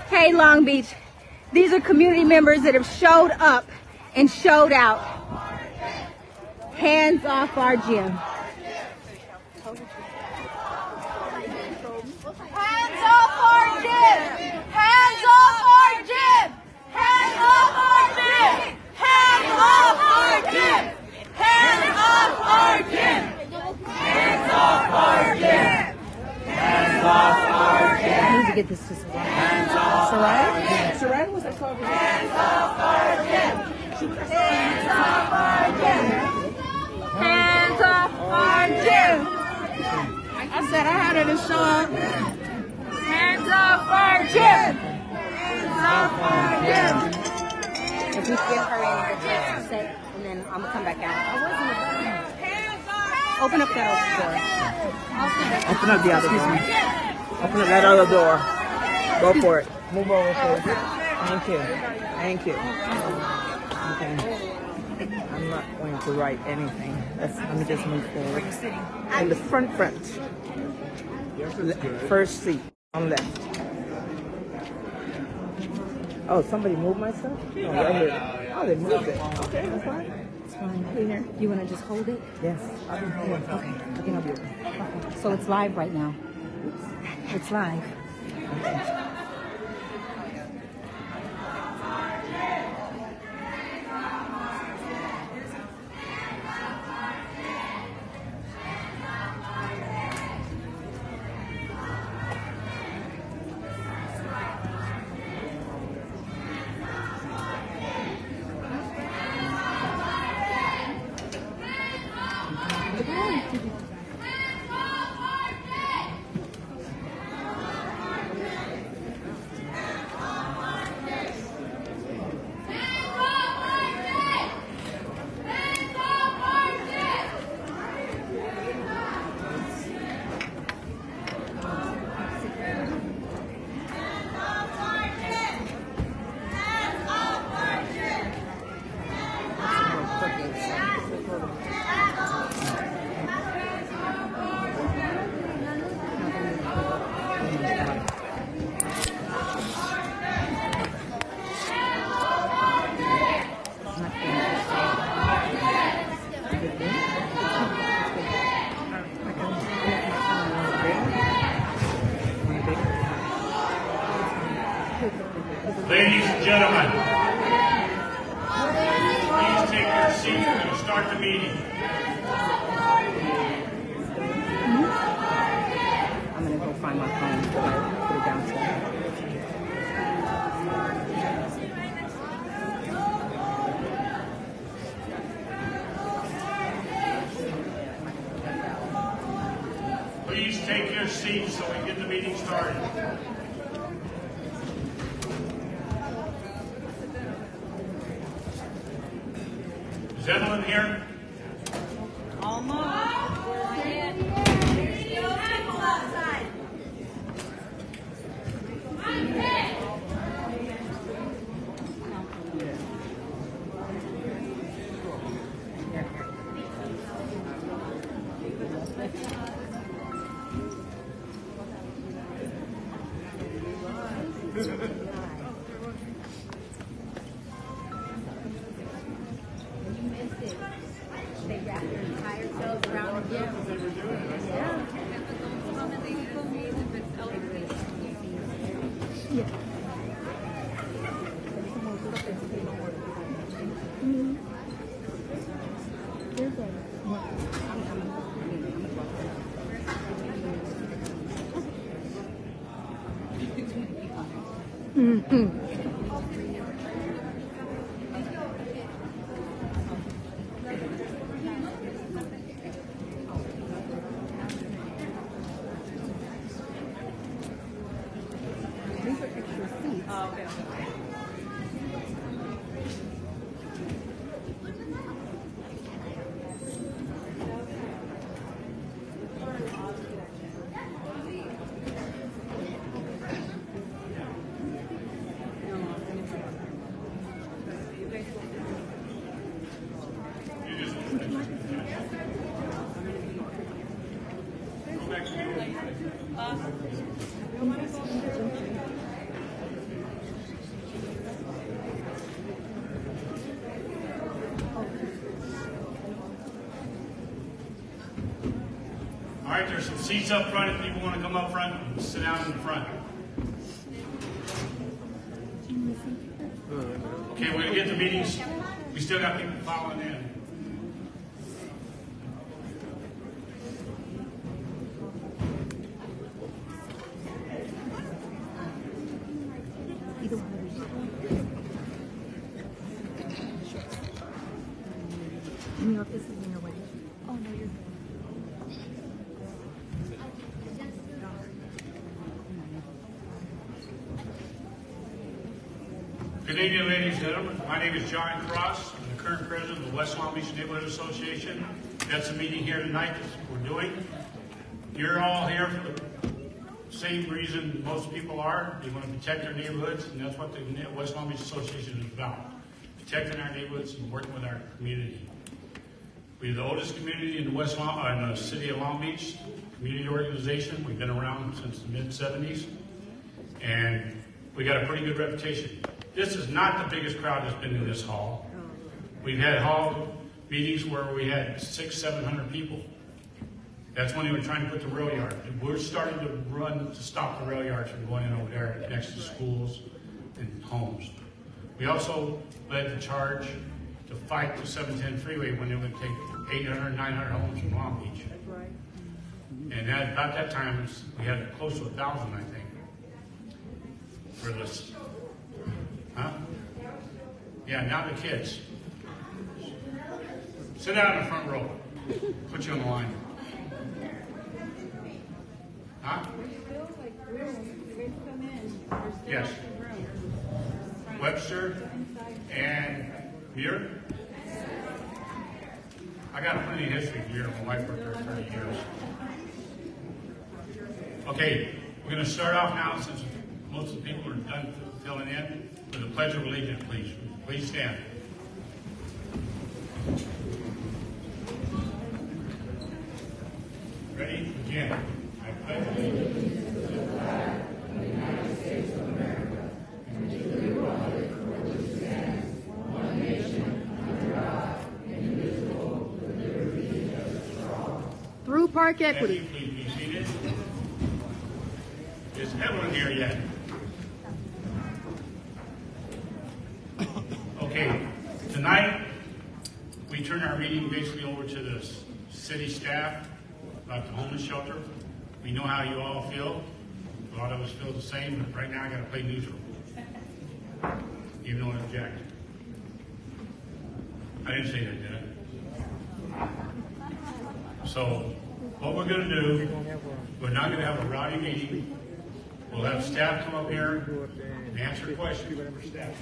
Hey, Long Beach. These are community members that have showed up and showed out. Hands off our gym. Hands off our gym! Hands off our gym! Hands off our gym! Hands off our gym! Hands off our gym! Hands off our gym! Hands off our gym! I need to get this to Soraya. Hands off Soraya? Soraya was that called? Hands off our gym! Hands off our gym! Hands off our gym! I said I had her to show up. Hands off our gym! Hands off our gym! If we give her any chance to say, and then I'm gonna come back out. Open up that other door. Open up the other door. Open up that other door. Go for it. Move over, please. Thank you. Thank you. Okay. I'm not going to write anything. Let me just move forward. In the front. First seat on left. Oh, somebody moved my stuff? Oh, right here. Oh, they moved it. Okay, that's fine. It's fine. Here. You want to just hold it? Yes. Okay. Okay. So it's live right now. It's live. Okay. Ladies and gentlemen, please take your seats. We're going to start the meeting. I'm going to go find my phone before I put it downstairs. Please take your seats so we can get the meeting started. Is Evelyn here? They wrap their entire cells around the gym. Yeah. Mm-hmm. right, there's some seats up front if people want to come up front and sit down in the front. Okay, we're going to get the meetings. We still got people following in. Good evening, ladies and gentlemen. My name is John Cross. I'm the current president of the West Long Beach Neighborhood Association. That's the meeting here tonight that we're doing. You're all here for the same reason most people are. They want to protect their neighborhoods, and that's what the West Long Beach Association is about. Protecting our neighborhoods and working with our community. We're the oldest community in the city of Long Beach, community organization. We've been around since the mid-70s, and we got a pretty good reputation. This is not the biggest crowd that's been in this hall. We've had hall meetings where we had 600-700 people. That's when they were trying to put the rail yard. We're starting to run to stop the rail yards from going in over there next to schools and homes. We also led the charge to fight the 710 freeway when they would take 800, 900 homes from Long Beach. That's right. And about that time, we had close to 1,000, I think, for this. Huh? Yeah, now the kids. Sit down in the front row. Put you on the line. Huh? Yes. Webster and Muir? I got plenty of history here. My wife worked there 30 years. Okay, we're going to start off now since most of the people are done filling in. With the Pledge of Allegiance, please. Please stand. Ready? Begin. I pledge allegiance to the flag of the United States of America and to the republic for which it stands, one nation, under God, indivisible, with liberty and justice for all. Through Park Equity. Please be seated. Is everyone here yet? Okay, tonight we turn our meeting basically over to the city staff about the homeless shelter. We know how you all feel. A lot of us feel the same, but right now I got to play neutral, even though I object. I didn't say that, did I? So what we're going to do, we're not going to have a rowdy meeting. We'll have staff come up here and answer questions for staff.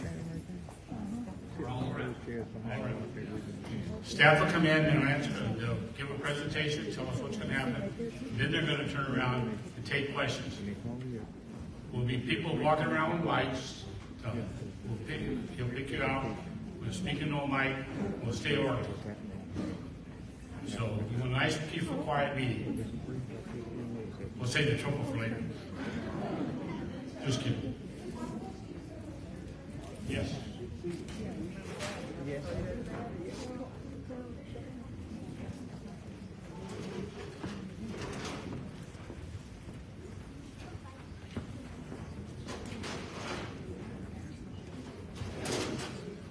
Staff will come in and answer, they'll give a presentation, tell us what's going to happen. Then they're going to turn around and take questions. Will be people walking around with lights. He'll pick you out. We'll speak into a mic. We'll stay orderly. So we want a nice, peaceful, quiet meeting. We'll save the trouble for later. Just kidding. Yes. Yes.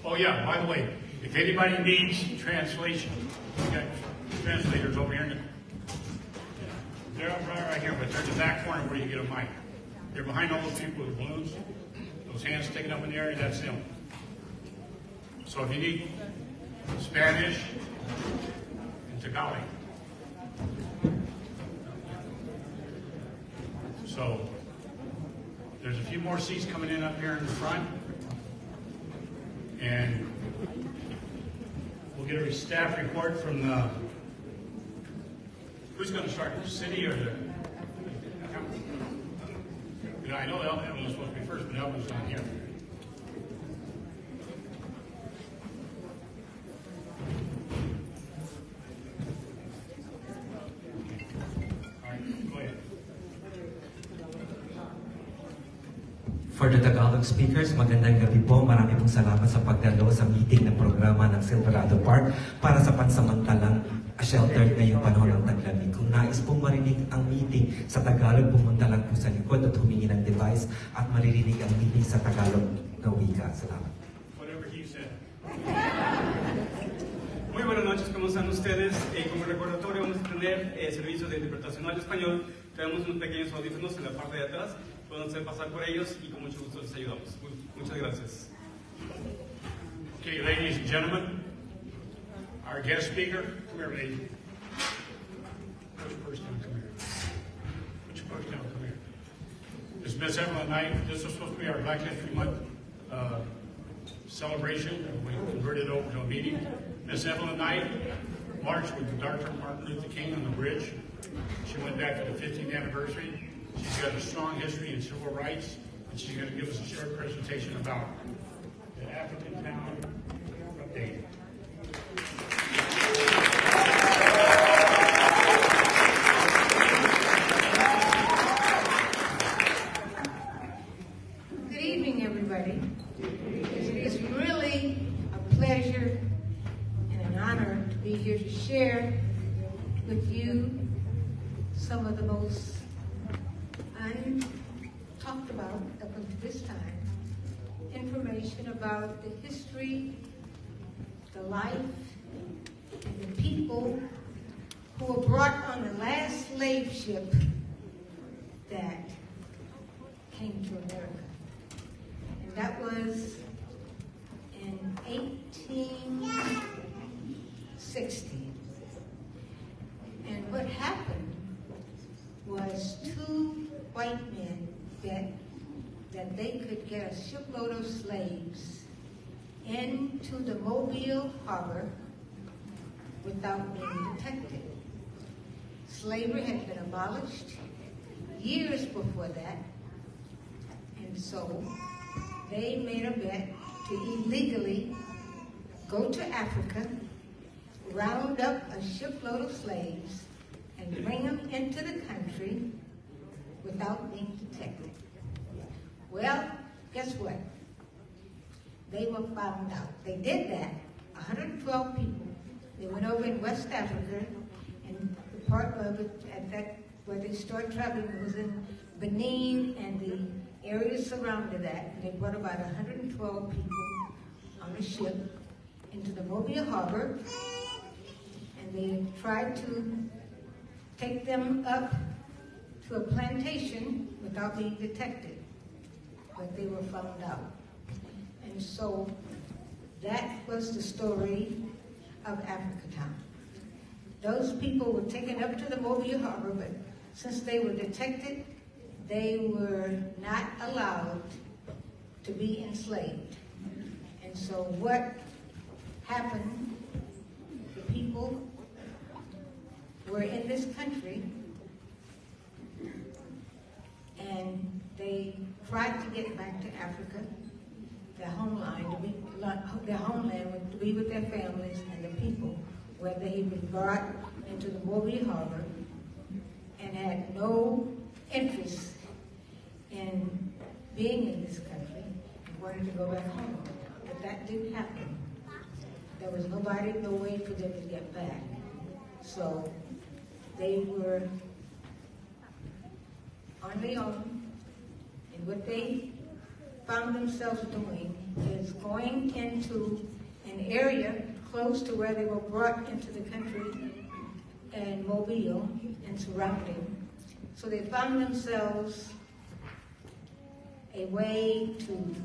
Oh yeah, by the way, if anybody needs translation, we got translators over here. They're right here, but they're in the back corner where you get a mic. They're behind all those people with balloons. Those hands sticking up in the air, that's them. So if you need Spanish and Tagalog. So there's a few more seats coming in up here in the front. And we'll get a staff report from the, who's going to start, the city or the, you know, I know Evan was supposed to be first, but Evan's not here. For the Tagalog speakers, magandang gabi po. Marami pong salamat sa pagdalo sa meeting ng programa ng Silverado Park para sa pansamantalang shelter ngayong panahon ng taglamig. Kung nais pong marinig ang meeting sa Tagalog, pumunta lang po sa likod at humingi ng device at maririnig ang meeting sa Tagalog na wika. Salamat. Whatever he said. Muy buenas noches, ¿cómo están ustedes? Como recordatorio vamos a tener servicio de interpretación al español. Tenemos unos pequeños audífonos en la parte de atrás. Pueden hacer pasar por ellos y con mucho gusto les ayudamos. Muchas gracias. Okay, ladies and gentlemen, our guest speaker, come here, lady. Which person come here? Which person come here? This is Miss Evelyn Knight. This is supposed to be our Black History Month celebration. We converted it over to a meeting. Miss Evelyn Knight marched with Dr. Martin Luther King on the bridge. She went back to the 15th anniversary. She's got a strong history in civil rights, and she's going to give us a short presentation about the African town update. Good evening, everybody. It's really a pleasure and an honor to be here to share with you some of the most untalked about up until this time information about the history, the life, and the people who were brought on the last slave ship that came to America. And that was in 1860. And what happened was two white men that they could get a shipload of slaves into the Mobile harbor without being detected. Slavery had been abolished years before that, and so they made a bet to illegally go to Africa, round up a shipload of slaves, and bring them into the country without being detected. Well, guess what? They were found out. They did that. 112 people. They went over in West Africa, and the part of it at that where they started traveling was in Benin and the areas surrounding that. They brought about 112 people on a ship into the Mobile harbor, and they tried to take them up to a plantation without being detected, but they were found out. And so that was the story of Africatown. Those people were taken up to the Mobile harbor, but since they were detected, they were not allowed to be enslaved. And so what happened, the people were in this country, and they tried to get back to Africa, their homeland, to be with their families and the people, where they had been brought into the Mobile harbor and had no interest in being in this country and wanted to go back home. But that didn't happen. There was no way for them to get back. So they were on their own, and what they found themselves doing is going into an area close to where they were brought into the country and Mobile and surrounding. So they found themselves a way to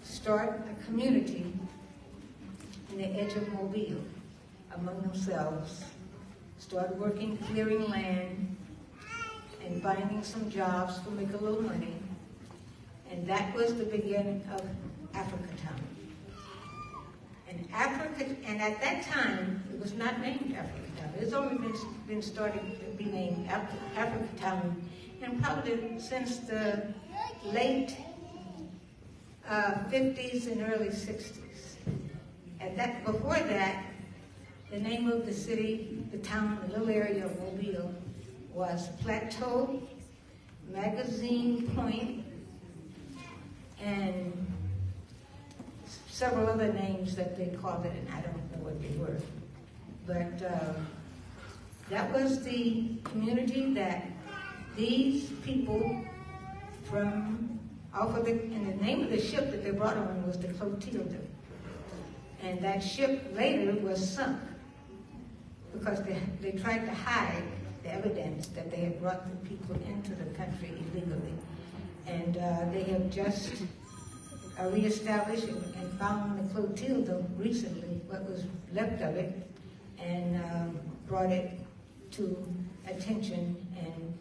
start a community in the edge of Mobile among themselves, start working, clearing land, and finding some jobs to make a little money. And that was the beginning of Africatown. And at that time, it was not named Africatown. It's only been starting to be named Africatown, and probably since the late 50s and early 60s. Before that, the name of the city, the town, the little area of Mobile was Plateau, Magazine Point, and several other names that they called it, and I don't know what they were. But that was the community that these people from off of the, and the name of the ship that they brought on was the Clotilda. And that ship later was sunk because they tried to hide the evidence that they had brought the people into the country illegally. And they have just reestablished and found the Clotilda recently, what was left of it, and brought it to attention and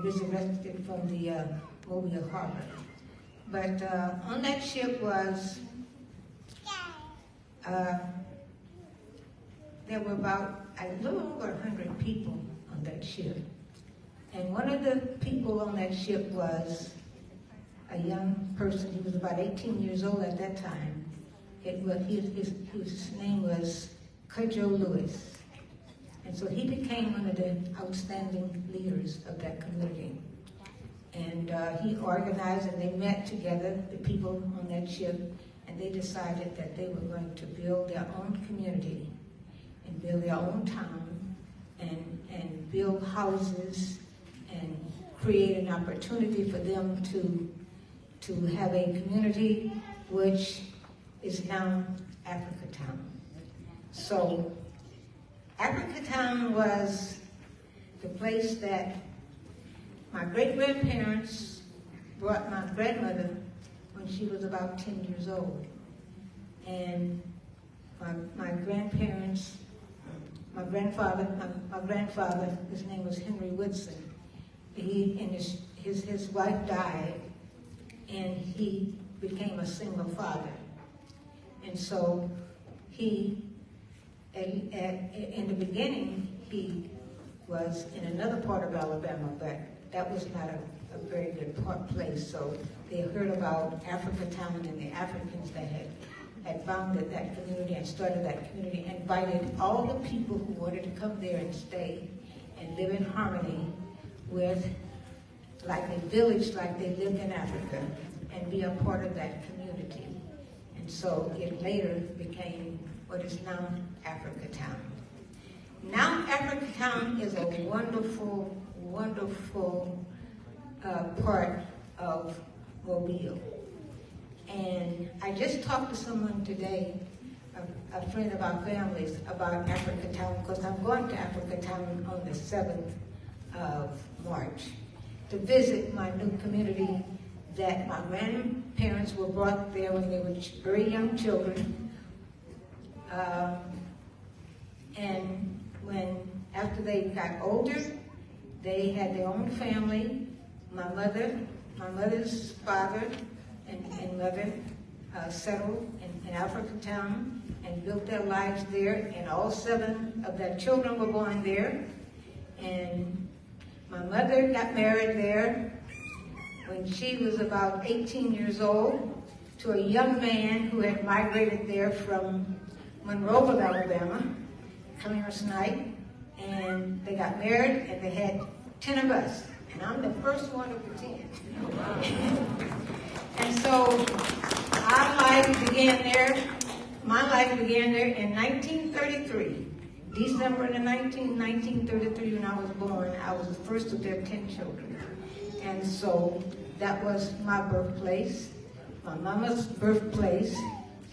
resurrected it from the Mobile Harbor. But on that ship was, there were about a little over 100 people on that ship. And one of the people on that ship was a young person. He was about 18 years old at that time. His name was Cudjoe Lewis. And so he became one of the outstanding leaders of that community. And he organized, and they met together, the people on that ship, and they decided that they were going to build their own community and build their own town and build houses and create an opportunity for them to have a community which is now Africatown. So Africatown was the place that my great-grandparents brought my grandmother when she was about 10 years old. And my grandparents, my grandfather, his name was Henry Woodson. His wife died, and he became a single father. And so he, in the beginning, he was in another part of Alabama, but that was not a very good place. So they heard about Africatown and the Africans that had founded that community and started that community, and invited all the people who wanted to come there and stay and live in harmony with, like a village like they lived in Africa, and be a part of that community. And so it later became what is now Africatown. Now Africatown is a wonderful, wonderful part of Mobile. And I just talked to someone today, a friend of our families, about Africatown, because I'm going to Africatown on the 7th of March to visit my new community that my grandparents were brought there when they were very young children. And after they got older, they had their own family. My mother's father and mother settled in Africatown and built their lives there, and all 7 of their children were born there. And my mother got married there when she was about 18 years old to a young man who had migrated there from Monroeville, Alabama, Clarence Knight, and they got married, and they had 10 of us, and I'm the first one of the 10. And so our life began there. My life began there in 1933. December the 1933, when I was born, I was the first of their 10 children. And so that was my birthplace, my mama's birthplace,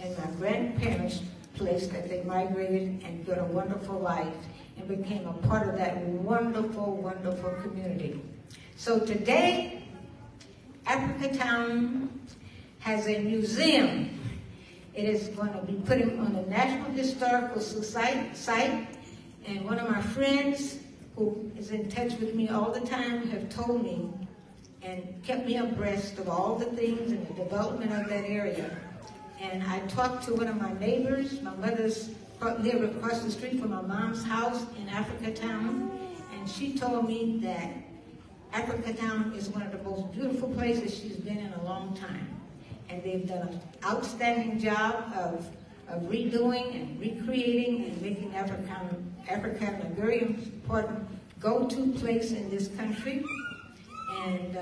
and my grandparents' place that they migrated and built a wonderful life and became a part of that wonderful, wonderful community. So today, Africatown has a museum. It is going to be put on the National Historical site, and one of my friends who is in touch with me all the time have told me and kept me abreast of all the things and the development of that area. And I talked to one of my neighbors. My mother's lived across the street from my mom's house in Africatown, and she told me that Africatown is one of the most beautiful places she's been in a long time. And they've done an outstanding job of redoing and recreating and making Africatown a very important go-to place in this country. And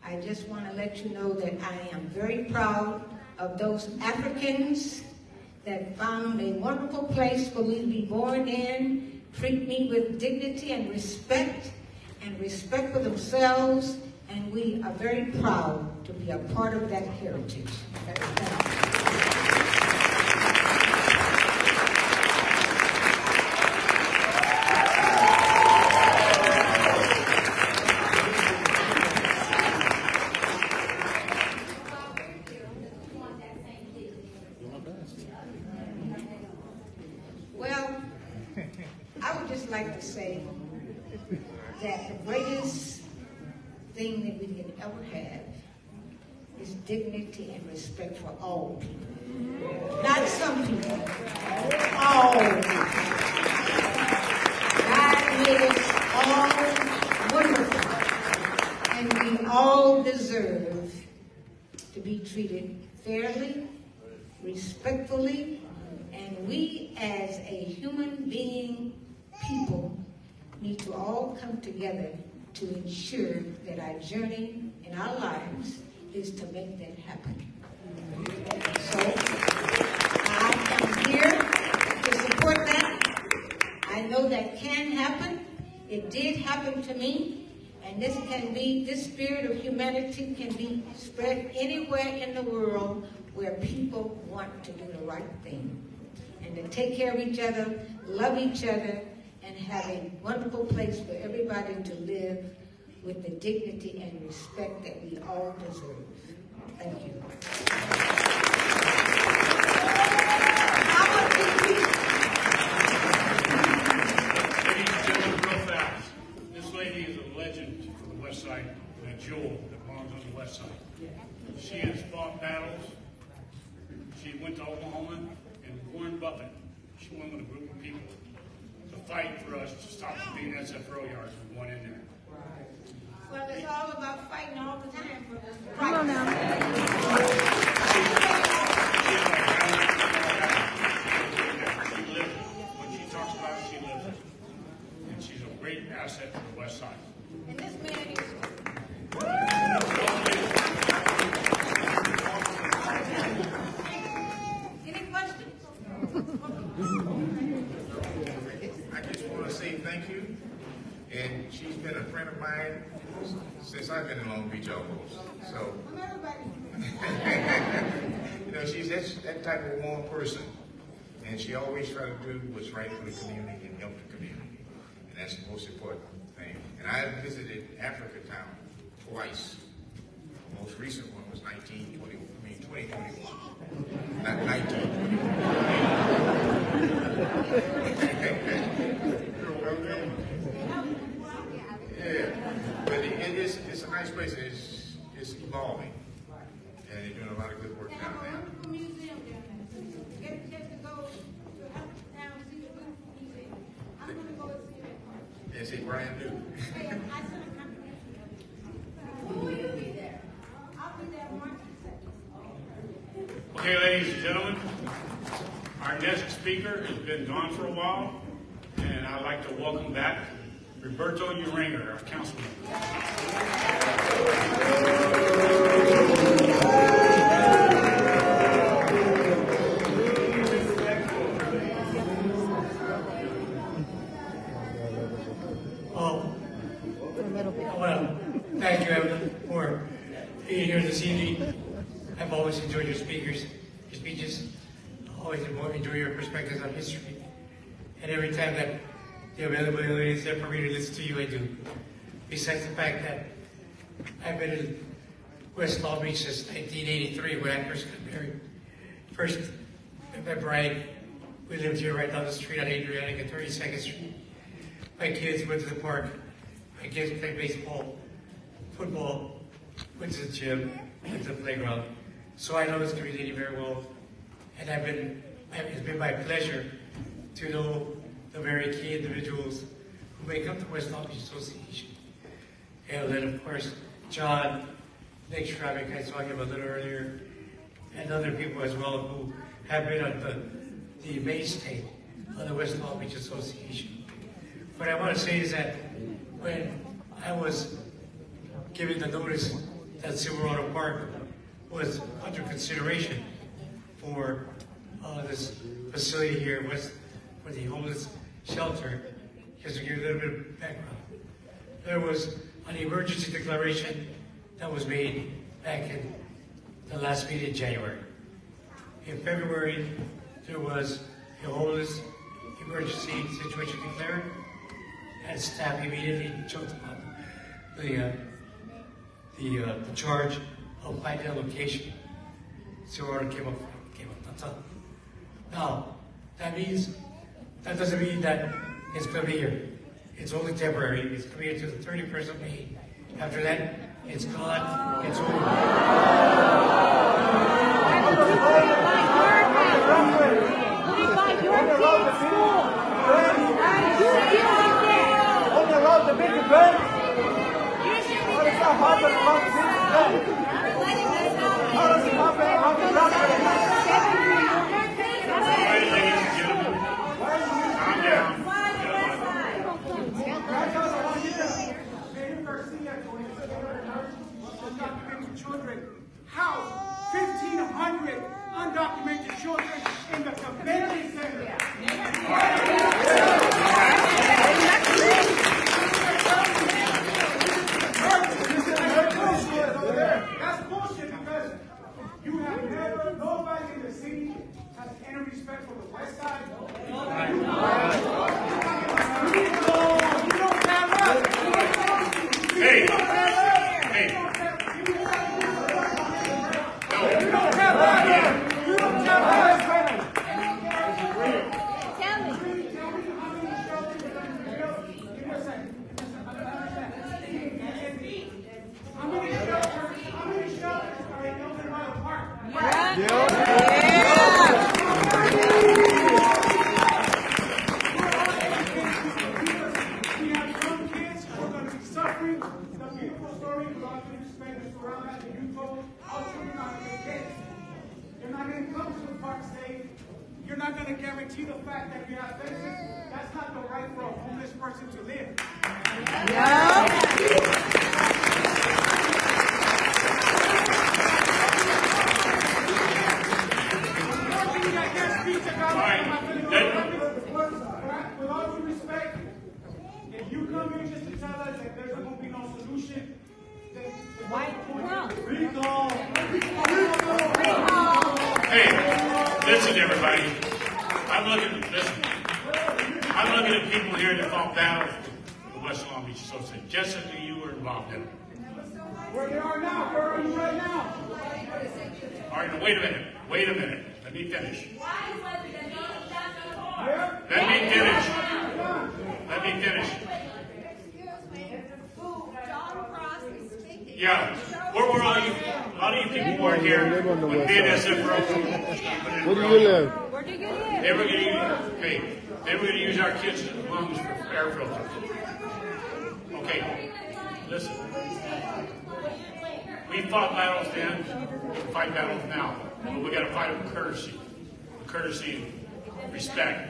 I just want to let you know that I am very proud of those Africans that found a wonderful place for me to be born in, treat me with dignity and respect for themselves, and we are very proud to be a part of that heritage. Well, I would just like to say that the greatest thing that we can ever have is dignity and respect for all people. Not some people, all people. God made us all wonderful, and we all deserve to be treated fairly, respectfully, and we as a human being people need to all come together to ensure that our journey in our lives is to make that happen. So I am here to support that. I know that can happen. It did happen to me, and this spirit of humanity can be spread anywhere in the world where people want to do the right thing and to take care of each other, love each other, and have a wonderful place for everybody to live with the dignity and respect that we all deserve. Thank you. Ladies and gentlemen, real fast. This lady is a legend for the West Side, a jewel that belongs on the West Side. She has fought battles. She went to Oklahoma, and Warren Buffett, she went with a group of people to fight for us to stop being SFRO yards from going in there. Well, it's all about fighting all the time for us. Come on now. She lives it. When she talks about it, she lives it. And she's a great asset to the West Side. And this man is... Any questions? I just want to say thank you. And she's been a friend of mine since I've been in Long Beach almost. So, you know, she's that type of warm person. And she always tries to do what's right for the community and help the community. And that's the most important thing. And I visited Africa Town twice. The most recent one was 2021. Not 1921. Yeah, but it's a nice place. It's evolving, and they're doing a lot of good work down there. Wonderful museum down there. Get a chance to go to Africa Town and see the beautiful museum. I'm going to go and see that part. It's a brand new. Hey, I said I'm coming. Will you be there? I'll be there March 2nd. Okay, ladies and gentlemen, our next speaker has been gone for a while, and I'd like to welcome back Roberto Uringer, our councilman. Well, thank you, Evan, for being here this evening. I've always enjoyed your speeches. I always enjoy your perspectives on history. And every time that the availability is there for me to listen to you, I do. Besides the fact that I've been in West Long Beach since 1983 when I first got married. First, with my bride, we lived here right down the street on Adriatic and 32nd Street. My kids went to the park. My kids played baseball, football, went to the gym, went to the playground. So I know this community very well. And it's been my pleasure to know the very key individuals who make up the West Long Beach Association. And then, of course, John, Nick Schravick, I saw him a little earlier, and other people as well who have been on the mainstay of the West Long Beach Association. What I want to say is that when I was given the notice that Silverado Park was under consideration for this facility here for the homeless shelter. Just to give you a little bit of background, there was an emergency declaration that was made back in the last meeting in January. In February, there was a homeless emergency situation declared, and staff immediately jumped upon the charge of finding a location. Silverado came up. That's all. Now, that doesn't mean that it's going to be here. It's only temporary. It's coming here to the 31st of May. After that, it's gone. It's over. Undocumented children house 1,500 undocumented children in the convention center. That's bullshit because you have never, nobody in the city has any respect for the West Side. You don't have us. Hey. You're not going to guarantee the fact that you have fences. That's not the right for a homeless person to live. With all due respect, if you come here just to tell us that there's going to be no solution, then Hey, listen, everybody. I'm looking at people here that fought battle for the West Long Beach Association. Just as you were involved in it. Where they are now, where are you right now? All right, now wait a minute. Let me finish. Yeah, where were all you? A lot of you people weren't here when BNSF broke. Where do you live? Where'd you get in? They were going to use our kids' lungs for air filters. Okay, listen. We fought battles then, we fight battles now. But we got to fight with courtesy. Courtesy and respect.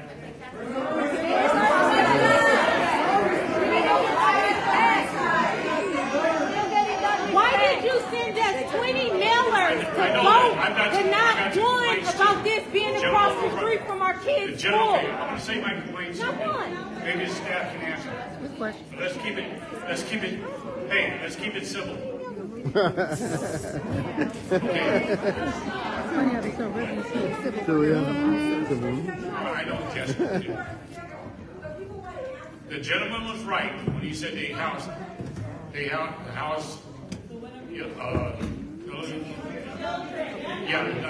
Why did you send us 20 mailers to vote but not one about this being across the street from our kids' school? I'm going to say my complaints. Maybe the staff can answer. But let's keep it simple. I don't guess. The gentleman was right when he said they house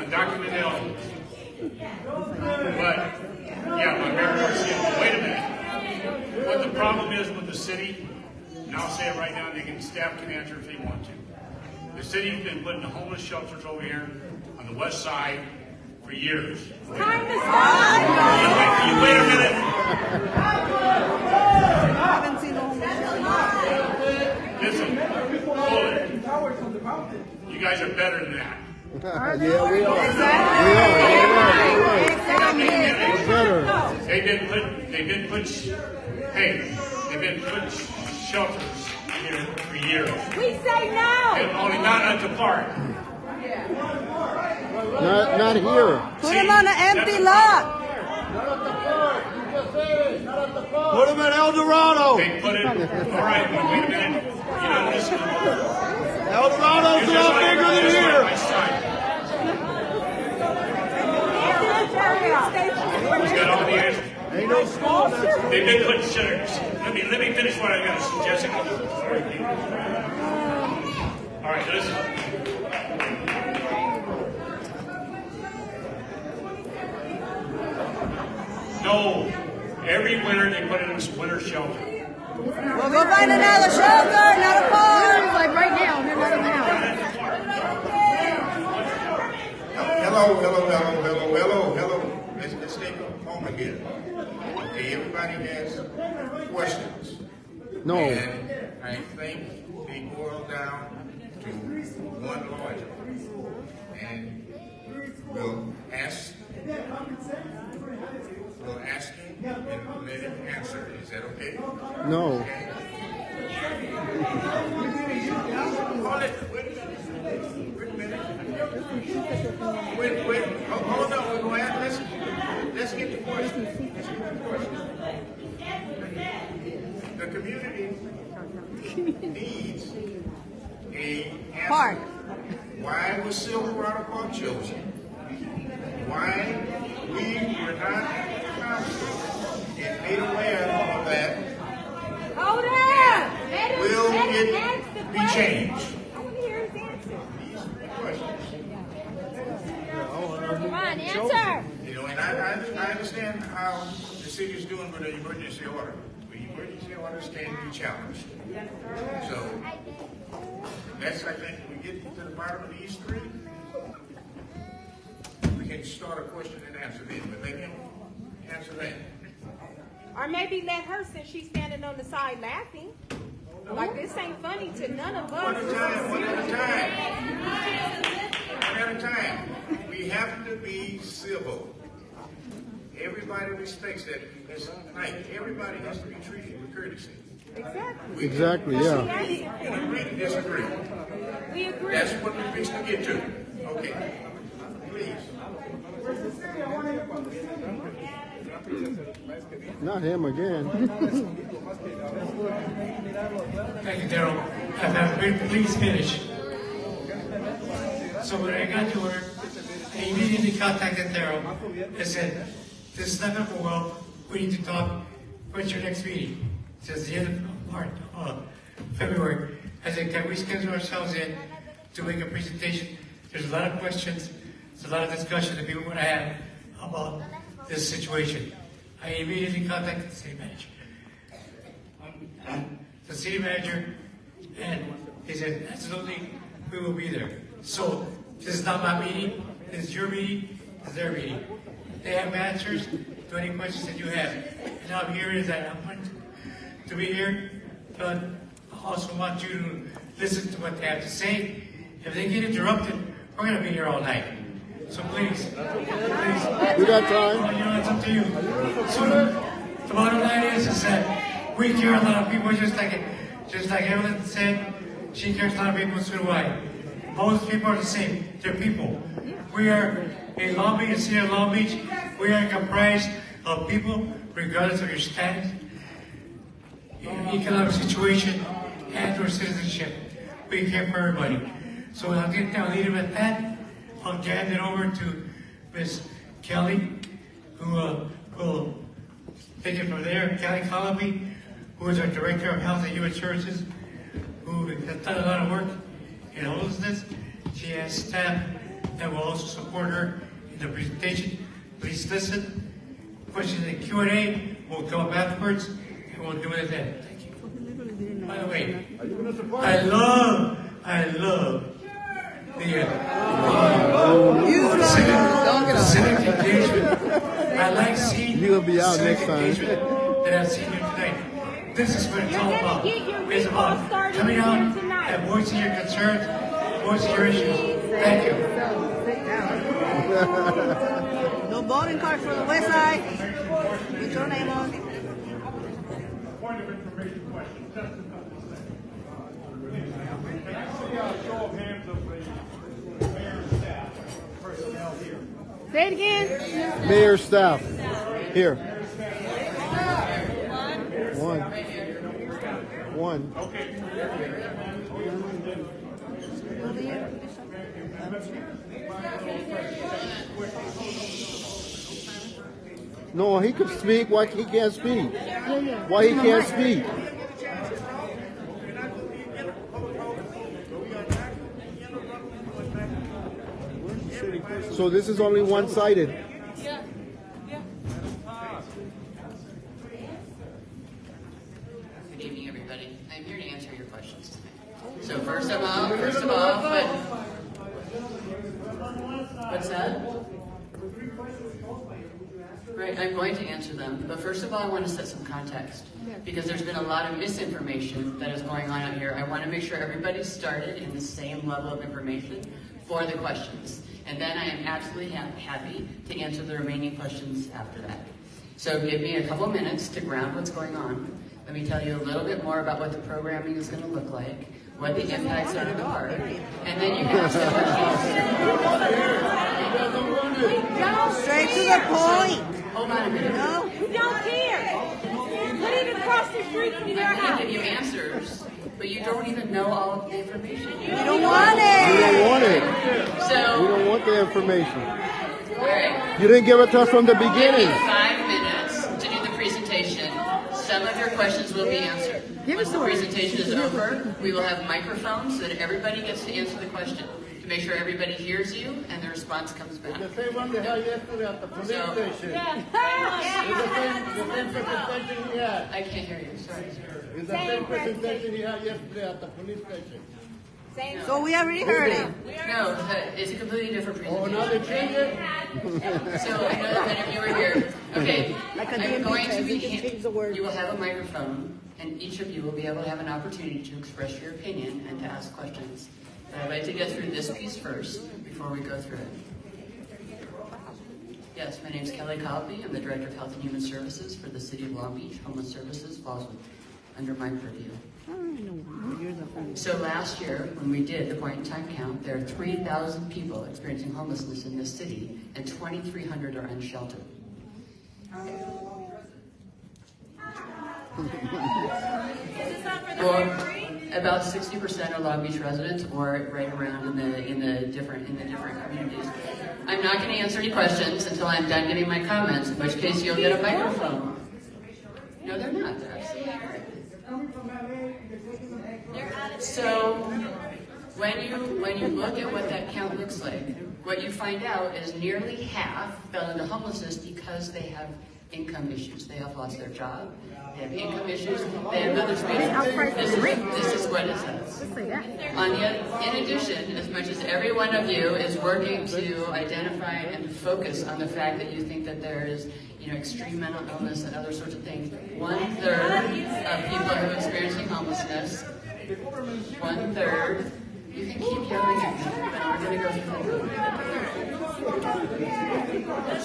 documented elders. But Mayor Garcia, wait a minute. What the problem is with the city, and I'll say it right now, staff can answer if they want to. The city's been putting the homeless shelters over here on the west side for years. Time to stop. You wait a minute. Listen, hold it. You guys are better than that. Yeah, we are. They've been putting shelters here for years. We say no. And only not at the park. Not here. Put him on an empty lot. Put him at El Dorado. They put it, all right, wait a minute. You know, listen. El Dorado's a lot bigger than here. My son. He's got all the answers. Ain't no school. They've been putting sinners. Let me finish what I got to say, Jessica. All right, listen. No, every winter they put it in a winter shelter. We'll go find another shelter, not a park. Like right now, they're not now. Hello. Let's take a moment here. Okay, everybody has questions. No. And I think they boil down to one logic. And we'll ask him and let him answer. Is that okay? No. Hold it. Wait. Hold on. We're going to ask. Let's get the question. The community needs a answer. Park. Why was Silverado Park chosen? Why we were not constantly and made aware of that? Hold on. Will it be changed? I want to hear his answer. These three questions. Come on, answer. You know, and I understand how the city is doing with the emergency order. The emergency orders can be challenged. So that's, I think, when we get to the bottom of these three, we can start a question and answer then. But let him answer that. Or maybe let her, since she's standing on the side laughing. Like, this ain't funny to none of us. One at a time. We have to be civil. Everybody respects that. It's like everybody has to be treated with courtesy. Exactly, yeah. You agree to disagree. We agree. That's what we're fixing to get to. Okay. Please. Not him again. Thank you, Daryl. Please finish. So when I got to work, I immediately contacted Daryl and said, this is not going to go well. We need to talk. When's your next meeting? It says the end of February. I said, can we schedule ourselves in to make a presentation? There's a lot of questions. There's a lot of discussion that people want to have about this situation. I immediately contacted the city manager. And he said, absolutely, we will be there. So this is not my meeting. This is your meeting. This is their meeting. They have answers to any questions that you have. And I'm here is that I want to be here, but I also want you to listen to what they have to say. If they get interrupted, we're going to be here all night. So please. We got time. You know, it's up to you. So the bottom line is that we care a lot of people, just like Evelyn said. She cares a lot of people, so do I. Most people are the same. They're people. We are in Long Beach, the city of Long Beach. We are comprised of people, regardless of your status, economic situation, and or citizenship. We care for everybody. So I'll leave it at that. I'll hand it over to Ms. Kelly, who will take it from there. Kelly Colby, who is our Director of Health and Human Services, who has done a lot of work in homelessness. She has staff that will also support her in the presentation. Please listen. Questions in Q&A will come up afterwards, and we'll do it then. Thank you. By the way, I love the civic engagement. I like seeing You'll be out civic next time. engagement that I've seen here tonight. This is what it's all about. It's about coming out and voicing your concerns, voicing your issues. Thank you. No voting cards for the West Side. Put your name on. Point of information question. Show of hands of the mayor's staff, personnel here. Say it again. Mayor staff. Here. One. Okay. No, he could speak. Why he can't speak? Why he can't speak? So this is only one-sided. Good evening, everybody. I'm here to answer your questions tonight. So first of all, what's that? Right, I'm going to answer them. But first of all, I want to set some context because there's been a lot of misinformation that is going on out here. I want to make sure everybody's started in the same level of information for the questions. And then I am absolutely happy to answer the remaining questions after that. So give me a couple minutes to ground what's going on. Let me tell you a little bit more about what the programming is going to look like, what the impacts are to the park, and then you can ask the questions. Straight to the point. Hold on a minute. No, We don't care. Put it across the street from your I'm going house. to give you answers, but you don't even know all of the information. we don't want We it. don't want it. We So, don't want the information. all right. You didn't give it to us from the Give me beginning. 5 minutes to do the presentation. Some of your questions will be answered. Once the presentation is over, we will have microphones so that everybody gets to answer the question. To make sure everybody hears you and the response comes back. The same one they had yesterday at the police station. It's the same presentation he had. I can't hear you, sorry. It's the same presentation he had yesterday at the police station. So we already heard it. No, it's a completely different Oh, now presentation. they change it? So I know that many of you were here. Okay, Like a I'm DMV going to test, be, you can change the word. you will have a microphone, and each of you will be able to have an opportunity to express your opinion and to ask questions. But I'd like to get through this piece first before we go through it. Yes, my name is Kelly Cobley. I'm the Director of Health and Human Services for the City of Long Beach. Homeless Services falls under my purview. So last year, when we did the point-in-time count, there are 3,000 people experiencing homelessness in this city, and 2,300 are unsheltered. Or about 60% are Long Beach residents, or right around in the different communities. I'm not going to answer any questions until I'm done giving my comments, in which case you'll get a microphone. No, they're not. They're absolutely not. So when you look at what that count looks like, what you find out is nearly half fell into homelessness because they have income issues. They have lost their job. They have income issues. They have other spaces. This is what it says. In addition, as much as every one of you is working to identify and focus on the fact that you think that there is, extreme mental illness and other sorts of things, 1/3 of people who are experiencing homelessness, 1/3. You can keep yelling at me, but we're going to go through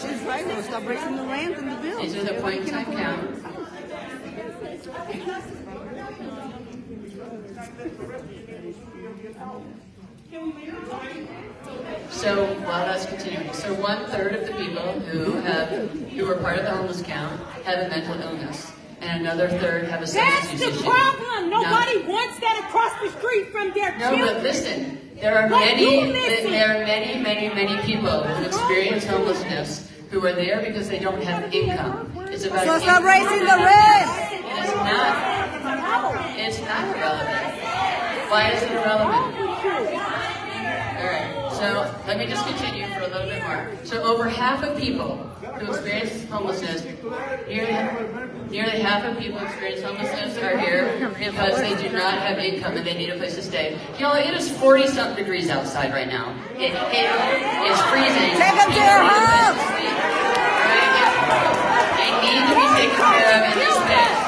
She's right. We'll stop breaking the land and the bills. These are the point-in-time count. So while that's continuing, so 1/3 of the people who are part of the homeless count have a mental illness, and another third have a substance use That's issue. the problem. Nobody wants that across the street from their No, children. but listen, there are many people who experience homelessness who are there because they don't have income. It's about So stop raising the rent. It's not. It's not irrelevant. Why is it irrelevant? All right. So let me just continue for a little bit more. So over half of people who experience homelessness, nearly half of people who experience homelessness are here because they do not have income and they need a place to stay. Y'all, it is 40-something degrees outside right now. It is freezing. Take them to your house. They need to be taken care of in this space.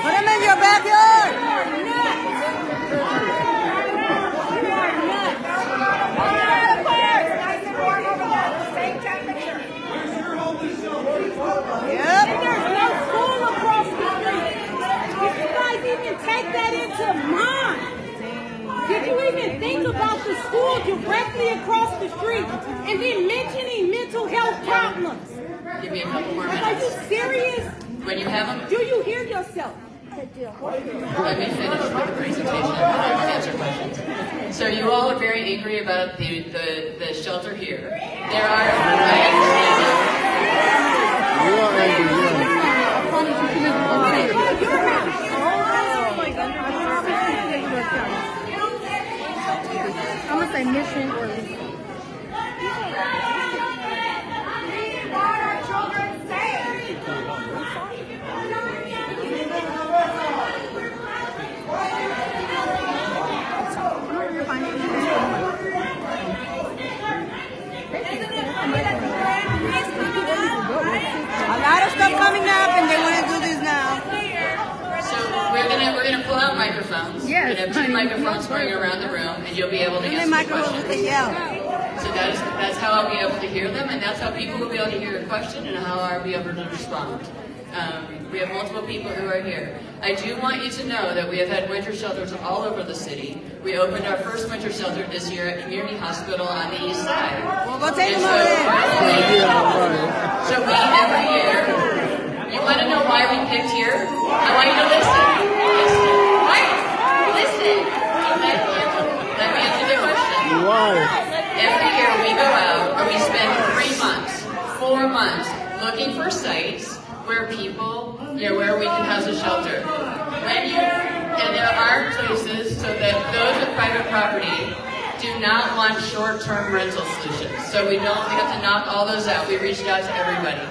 Put them in your backyard. the school directly across the street and then mentioning mental health problems. Give me a couple more minutes. Are you serious? When you have them, do you hear yourself? Let me finish with the presentation and answer questions. So you all are very angry about the shelter here. There are, I understand that. You are angry, I'm gonna say mission or A lot of stuff coming up, and they want to do this now. So we're gonna pull out microphones. Yes, we're gonna have two microphones going around the room, and you'll be able to answer questions. So that's how I'll be able to hear them, and that's how people will be able to hear your question, and how I'll be able to respond. We have multiple people who are here. I do want you to know that we have had winter shelters all over the city. We opened our first winter shelter this year at Community Hospital on the east side. Well, go take them over there. So we, every year, you want to know why we picked here? I want you to listen. Listen. Let me answer the question. Why? Every year we go out, or we spend 3 months, 4 months, looking for sites where people, where we can house a shelter. And there are places so that those with private property do not want short-term rental solutions. So we have to knock all those out. We reached out to everybody.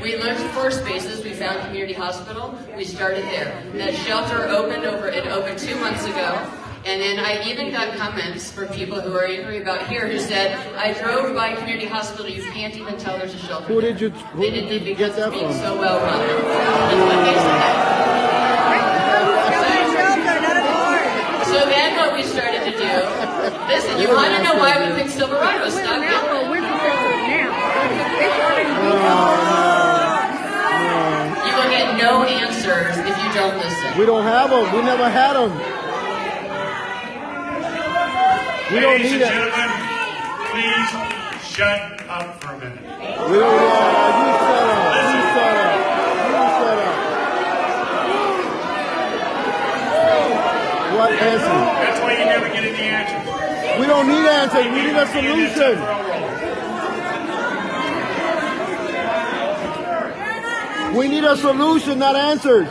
We looked for spaces. We found Community Hospital. We started there. That shelter opened 2 months ago. And then I even got comments from people who are angry about here who said, I drove by Community Hospital, you can't even tell there's a shelter. Who did you get that from? So well run. That's what they said. So then what we started to do, listen, you want to know why we picked Silverado? Stop it. You will get no answers if you don't listen. We don't have them. We never had them. We don't need it. Ladies and gentlemen, please shut up for a minute. We don't you shut up. You shut up. You shut up. What answer? That's why you never get any answers. We don't need answers. We need a solution. We need a solution, not answers.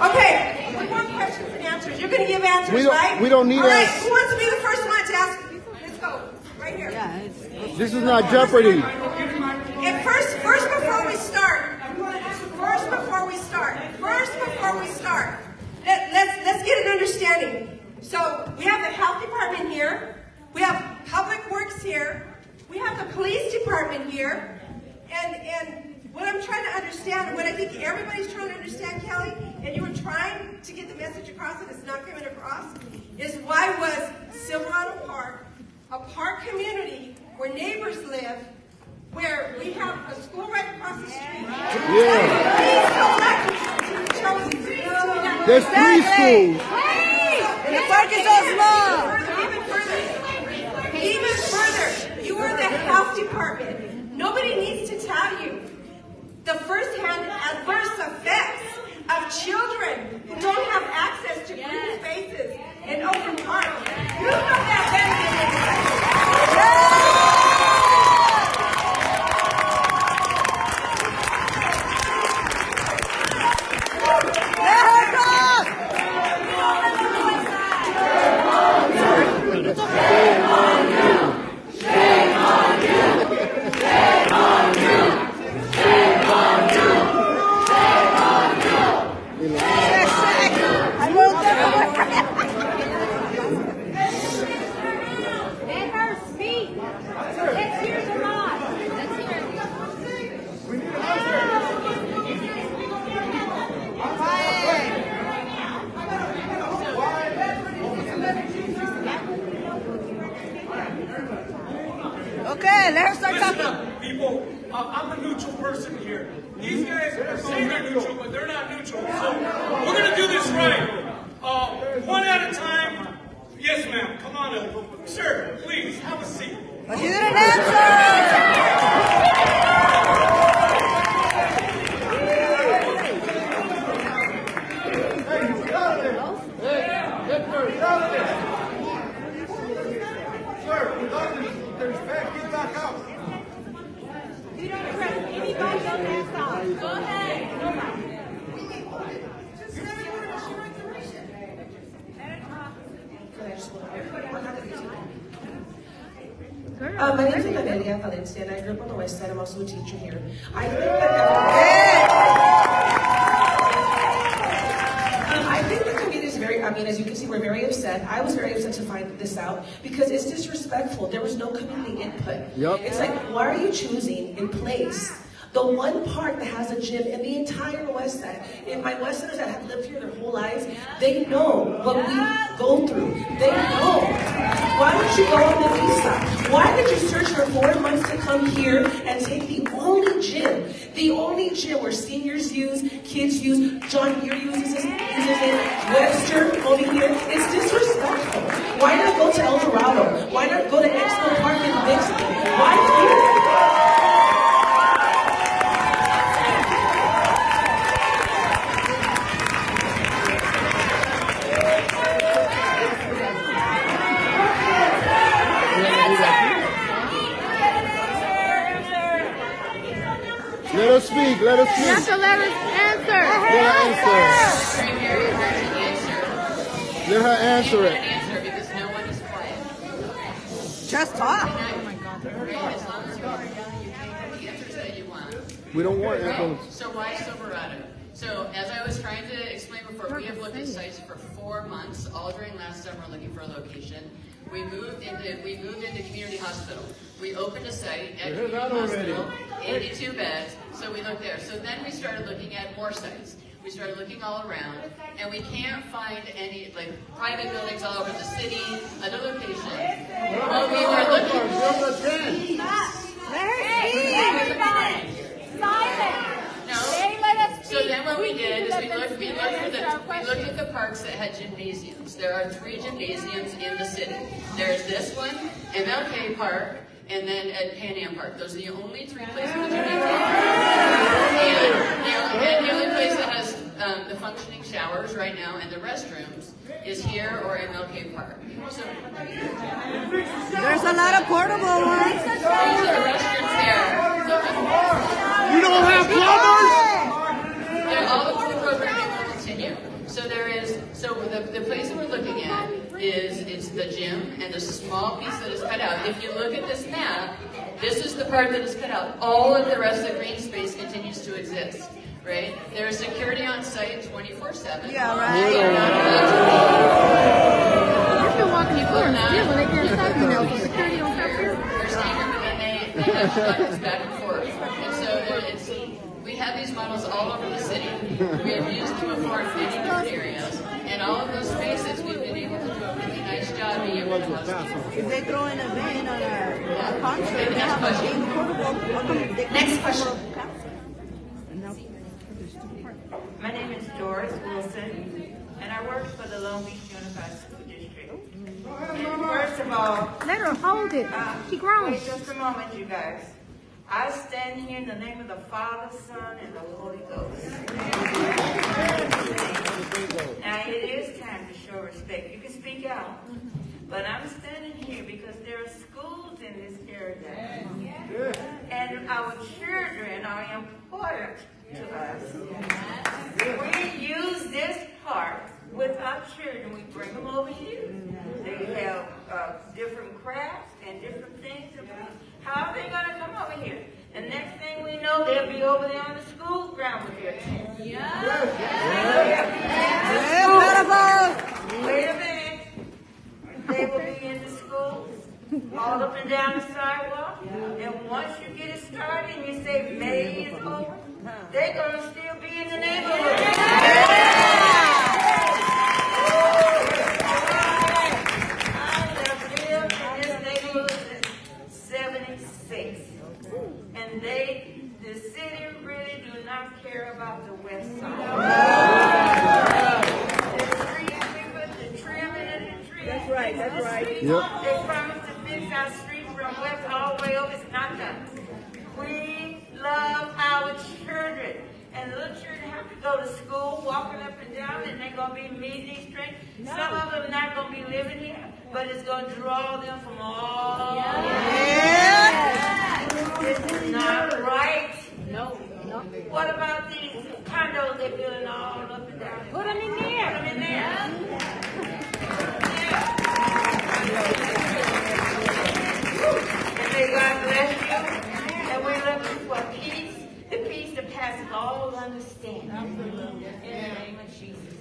Okay. We want questions and answers. You're going to give answers, right? We don't need All right. answers. Who wants to be the first one to ask? Let's go. Right here. This is not Jeopardy. And first before we start, let's get an understanding. So we have the health department here. We have public works here. We have the police department here. And what I'm trying to understand, what I think everybody's trying to understand, Kelly, and you were trying to get the message across and it's not coming across, is why was Silverado Park a park community where neighbors live, where we have a school right across the street? There's 3 schools. And the park is so small. Even further, you are the health department. Nobody needs to tell you the first-hand adverse effects of children who don't have access to green spaces in open parks. You know that better than Okay, let her start talking. People, I'm a neutral person here. These guys are saying they're neutral, but they're not neutral. So we're going to do this right. One at a time. Yes, ma'am. Come on up. Sir, please, have a seat. But you didn't answer! There's back, get back out. You don't press anybody on that side. Go ahead. My name is Valeria Valencia, and I grew up on the West Side. I'm also a teacher here. I think the community is very, as you can see, we're very upset. I was very upset to find this out because it's disrespectful. There was no community input. Yep. It's like, why are you choosing in place the one park that has a gym in the entire West Side? And my West Siders that have lived here their whole lives, they know what we go through. They know. Why don't you go on the East Side? Why did you search for 4 months to come here and take the only gym where seniors use, kids use, John Muir uses it, Webster over here? It's disrespectful. Why not go to El Dorado? Why not go to Expo Park in Bixby? Why here? Let us speak. Let us speak. You have to let us answer. Let her answer it. Because no one is quiet. Just talk. Oh my God. As long as you are young, you can get the answers that you want. We don't want influence. So why Silverado? So as I was trying to explain before, we have looked at sites for 4 months, all during last summer looking for a location. We moved into community hospital. We opened a site at community hospital, 82 beds, so we looked there. So then we started looking at more sites. We started looking all around, and we can't find any private buildings all over the city, other locations. What we were looking No. So then what we did is we looked at the parks that had gymnasiums. There are 3 gymnasiums in the city. There's this one, MLK Park, and then at Pan Am Park. Those are the only 3 places with gymnasiums. And the only place that has the functioning showers right now and the restrooms is here or MLK Park. So There's a lot of portable ones. Those are the restrooms there. You don't have plumbers? All the programming will continue. So the place that we're looking at is the gym and the small piece that is cut out. If you look at this map, this is the part that is cut out. All of the rest of the green space continues to exist, right? There is security on site 24/7. Yeah, right. If you're walking people when they get inside, security don't stop here. They're staying here, but then they have shuttles back and forth. And so we have these models all over the city. We have used them before in many different areas. And all of those spaces, we've been able to do a really nice job being able to host people. If they throw in a van on a concert, they have a big portable. Next question. My name is Doris Wilson, and I work for the Long Beach Unified School District. And first of all, Let her hold it. She grown. Wait just a moment, you guys. I stand here in the name of the Father, Son, and the Holy Ghost. Now, it is time to show respect. You can speak out. But I'm standing here because there are schools in this area. And our children are important to us. We use this park with our children. We bring them over here. They have different crafts and different things. How are they going to come over here? And next thing we know, they'll be over there on the school ground with their tent. Wait a minute. They will be in the schools, all up and down the sidewalk. And once you get it started and you say May is over, they're going to still be in the neighborhood. And the city really do not care about the west side. The streets street. Yep. They promised to fix our street from west all the way over. It's not done. We love our children. And little children have to go to school, walking up and down, and they're going to be meeting these streets. No. Some of them not going to be living here, but it's going to draw them from all. Yeah. This is not right. No. What about these condos they're building all up and down? Put them in there. Put them in there. And may God bless you. And we're looking for peace. The peace that passes all understanding. In the name of Jesus.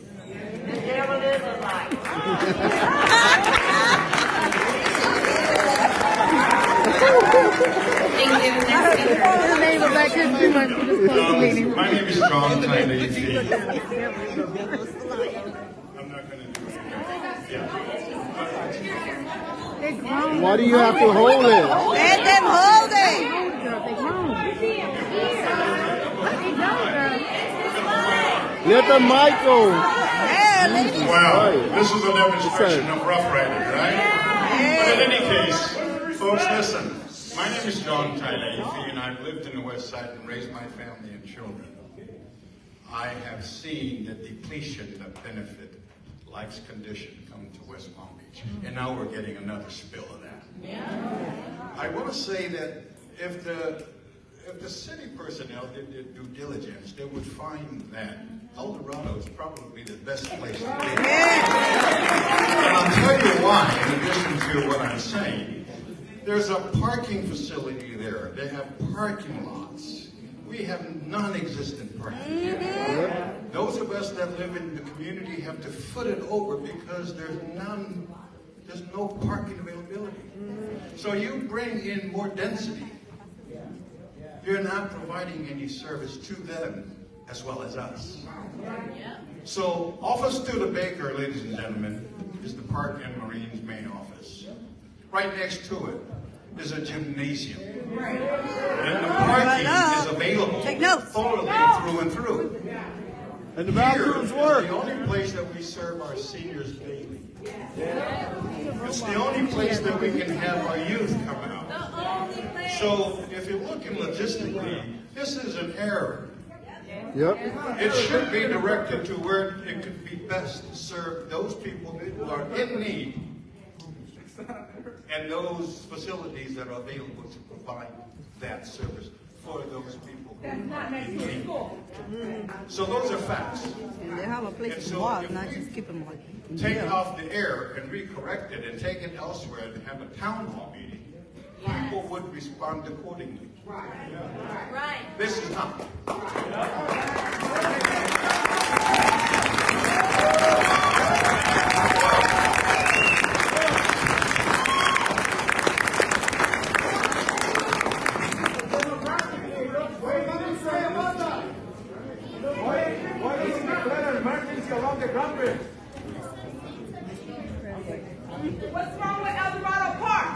The devil is a liar. My name is John Tyler. I'm not going to do it. Why do you have to hold it? Let them hold it. Let the mic go. Well, this is a demonstration of Rough Riders, right? But in any case, folks, listen. My name is John Tyler, and I've lived in the West Side and raised my family and children. I have seen the depletion of benefit, life's condition, come to West Palm Beach. And now we're getting another spill of that. I want to say that if the city personnel did their due diligence, they would find that El Dorado is probably the best place to be. And I'll tell you why, in addition to what I'm saying. There's a parking facility there. They have parking lots. We have non-existent parking here. Those of us that live in the community have to foot it over because there's no parking availability. So you bring in more density. You're not providing any service to them as well as us. So Office to the Baker, ladies and gentlemen, is the Park and Marine's main office. Right next to it is a gymnasium. And the parking is available totally through and through. And the bathrooms work. It's the only place that we serve our seniors daily. It's the only place that we can have our youth come out. So if you're looking logistically, this is an error. Yep. It should be directed to where it could be best to serve those people who are in need and those facilities that are available to provide that service for those people who are in need. So those are facts. And they have a place to walk, not just keep them like. Take it off the air and recorrect it and take it elsewhere and have a town hall meeting, people would respond accordingly. Right. This is not. What's wrong with El Dorado Park?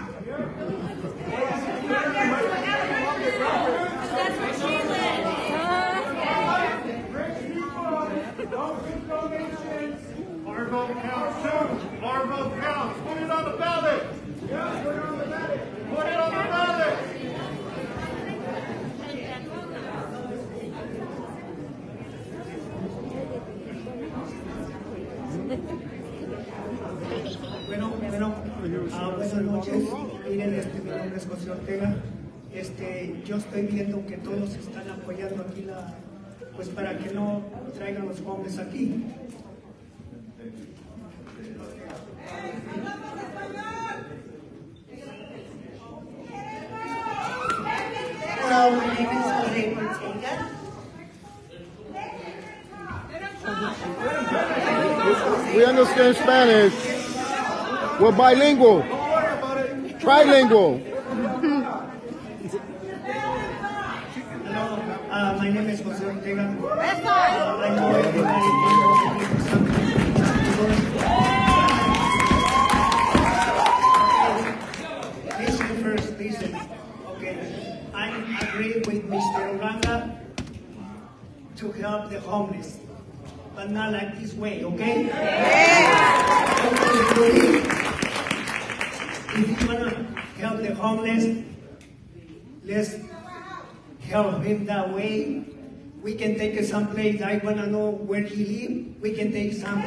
That's where she lives. Our vote counts too. Our vote counts. Put it on the ballot. Yeah, put it on the ballot. Put it on the ballot. Buenas noches. Miren, mi nombre es José Ortega. Yo estoy viendo que todos están apoyando aquí pues para que no traigan los hombres aquí. Hello, my name is Jose Ortega. We understand Spanish. We're bilingual. Trilingual. My name is Jose Ortega. Listen first, listen. Okay, I agree with Mr. Uranga to help the homeless, but not like this way, okay? if you want to help the homeless, let's help him that way. We can take him someplace. I want to know where he lives. We can take some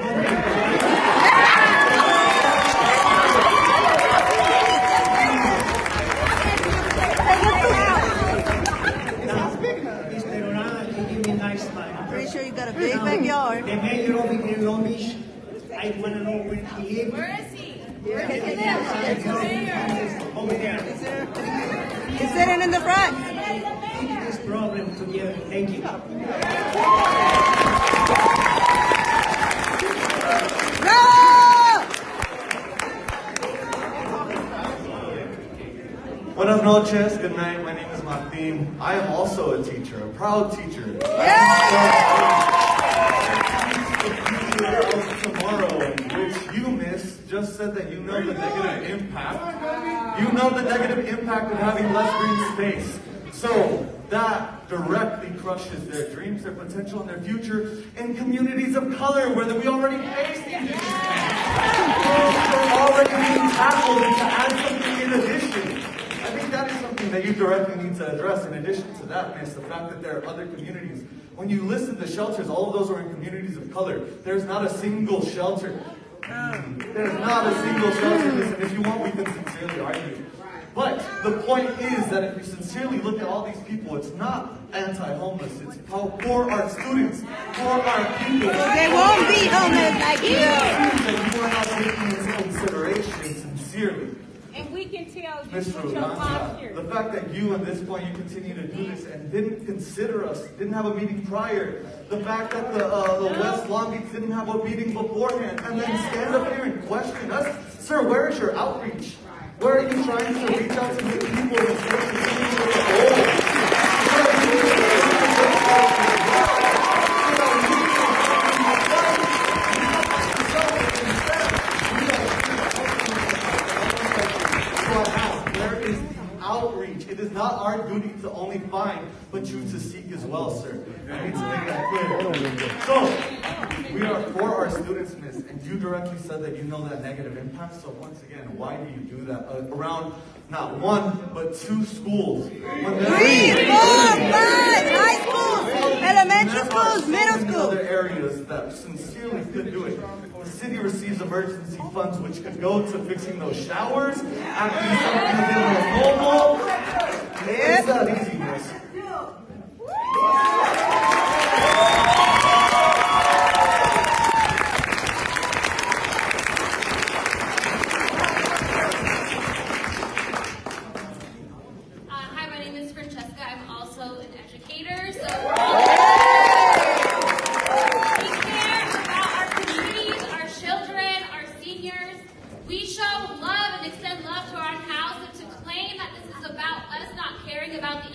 Pretty sure you got a big backyard. The mayor of Long Beach, I want to know where he lives. Where is he? Over there. He's sitting in the front. Keep this problem together. Thank you. Buenas noches, good night, my name is Martin. I am also a teacher, a proud teacher. The future of tomorrow, which you miss, just said that you know the negative impact. You know the negative impact of having less green space. So that directly crushes their dreams, their potential, and their future in communities of color where we already face these issues. They're already being tackled, and to add something in addition. I think that is something that you directly need to address. In addition to that, miss, the fact that there are other communities. When you listen to shelters, all of those are in communities of color. There's not a single shelter. There's not a single shelter. Listen, if you want, we can sincerely argue. But the point is that if you sincerely look at all these people, it's not anti-homeless. It's for our students, for our people. They won't be homeless like you. That you are not taking into consideration sincerely. And we can tell you Mr. with your posture. The fact that you, at this point, you continue to do this and didn't consider us, didn't have a meeting prior. The fact that the West Long Beach didn't have a meeting beforehand, and then stand up here and question us. Sir, where is your outreach? Where are you trying to reach out to the people and start to change the Where is the outreach? It is not our duty to only find, but you to seek as well, sir. I need to make that clear. So, we are for our students, miss, and you directly said that you know that negative impact. So once again, why do you do that around not one, but two schools? 3, 4, 5, high schools, elementary schools, middle school. Other areas that sincerely could do it. The city receives emergency funds which could go to fixing those showers, acting something a bit more normal. It's not easy, miss. about the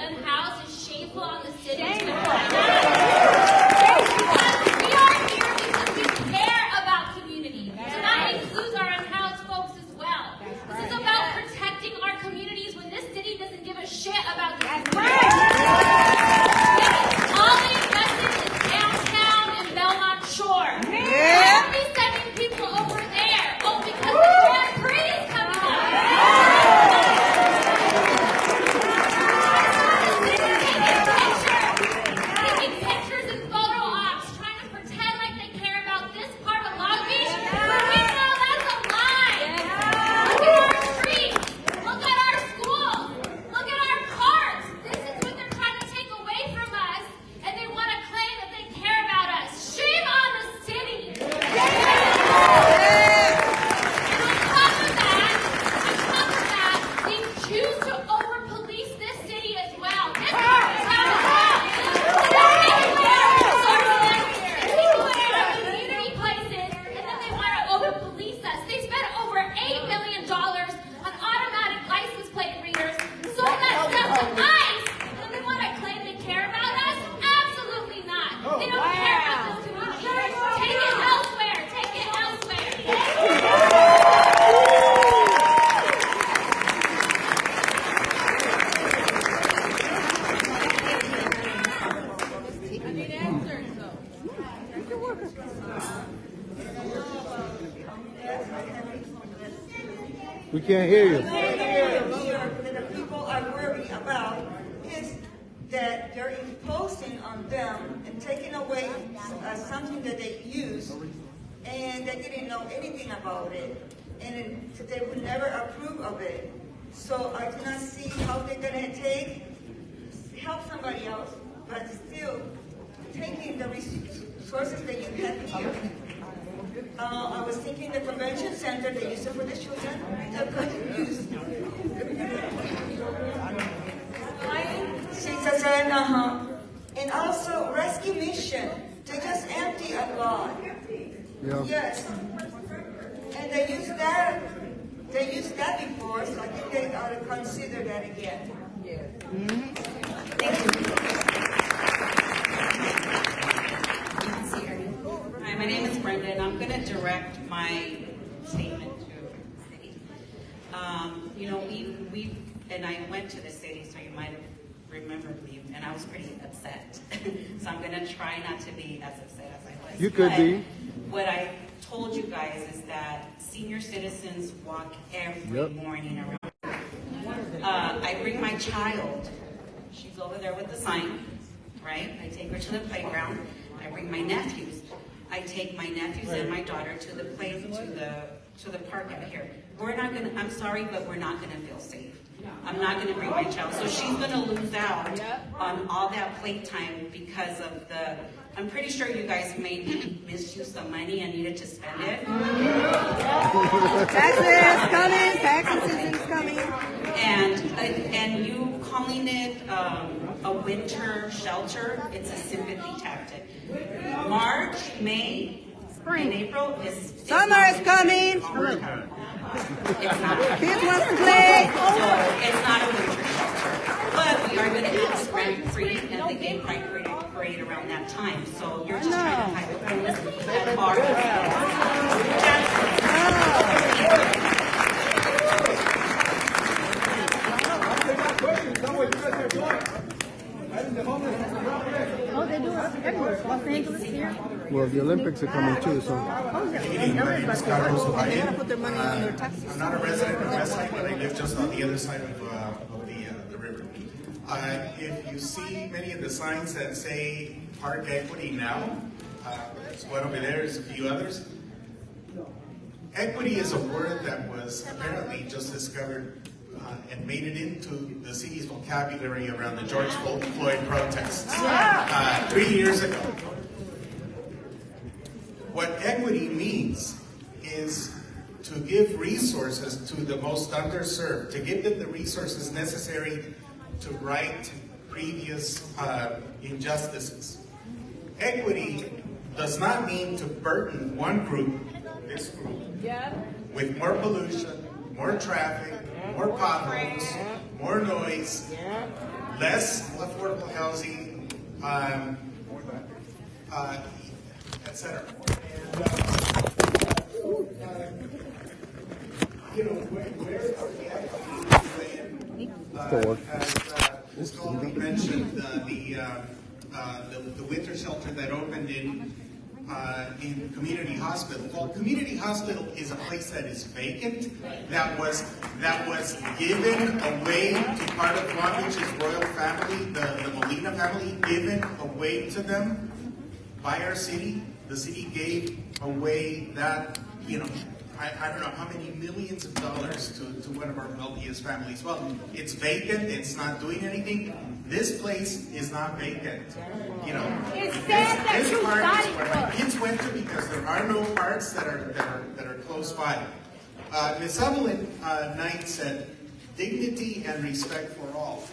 We can't hear you. That the people are worried about is that they're imposing on them and taking away something that they use, and they didn't know anything about it, and they would never approve of it. So I do not see how they're going to help somebody else, but still taking the resources that you have here. I was thinking the convention center, they use it for the children, they could use and also rescue mission. They just empty a lot. Yeah. Yes. And they use that before, so I think they ought to consider that again. Yeah. Thank you. Hi, my name is Brenda, and I'm going to direct my statement to the city. You know, and I went to the city, so you might have remembered me, and I was pretty upset. So I'm going to try not to be as upset as I was. You could be. What I told you guys is that senior citizens walk every morning around. I bring my child. She's over there with the sign, right? I take her to the playground. I bring my nephews. I take my nephews and my daughter to the park out here. We're not gonna. I'm sorry, but we're not gonna feel safe. I'm not gonna bring my child, so she's gonna lose out on all that playtime because of the. I'm pretty sure you guys may misuse some money and needed to spend it. Taxes coming, taxes season's coming. And you calling it a winter shelter, it's a sympathy tactic. March, May, and April is Summer is coming. It's not. Kids want to play. So it's not a winter shelter. But we are going to have Spring Free and the Gay Pride Parade around that time. So you're just trying to hide the homeless at our Oh, they do it everywhere. Los Angeles here. Well, the Olympics are coming too, so. They're gonna put their money on their taxes. I'm not a resident of Westside, but I live just on the other side of the river. If you see many of the signs that say Park Equity Now, there's one over there, there's a few others. Equity is a word that was apparently just discovered and made it into the city's vocabulary around the George Floyd protests 3 years ago. What equity means is to give resources to the most underserved, to give them the resources necessary to right previous injustices. Equity does not mean to burden one group, this group, with more pollution, more traffic, more potholes, more noise, less affordable housing, etc. You know, where are the activities? As Colby mentioned, the winter shelter that opened in Community Hospital. Well, Community Hospital is a place that is vacant, that was given away to part of Long Beach's royal family, the Molina family, given away to them by our city. The city gave away that, you know, I don't know how many millions of dollars to one of our wealthiest families. Well, it's vacant, it's not doing anything. This place is not vacant. You know, this park is where my kids went to because there are no parks that are close by. Ms. Evelyn Knight said, dignity and respect for all.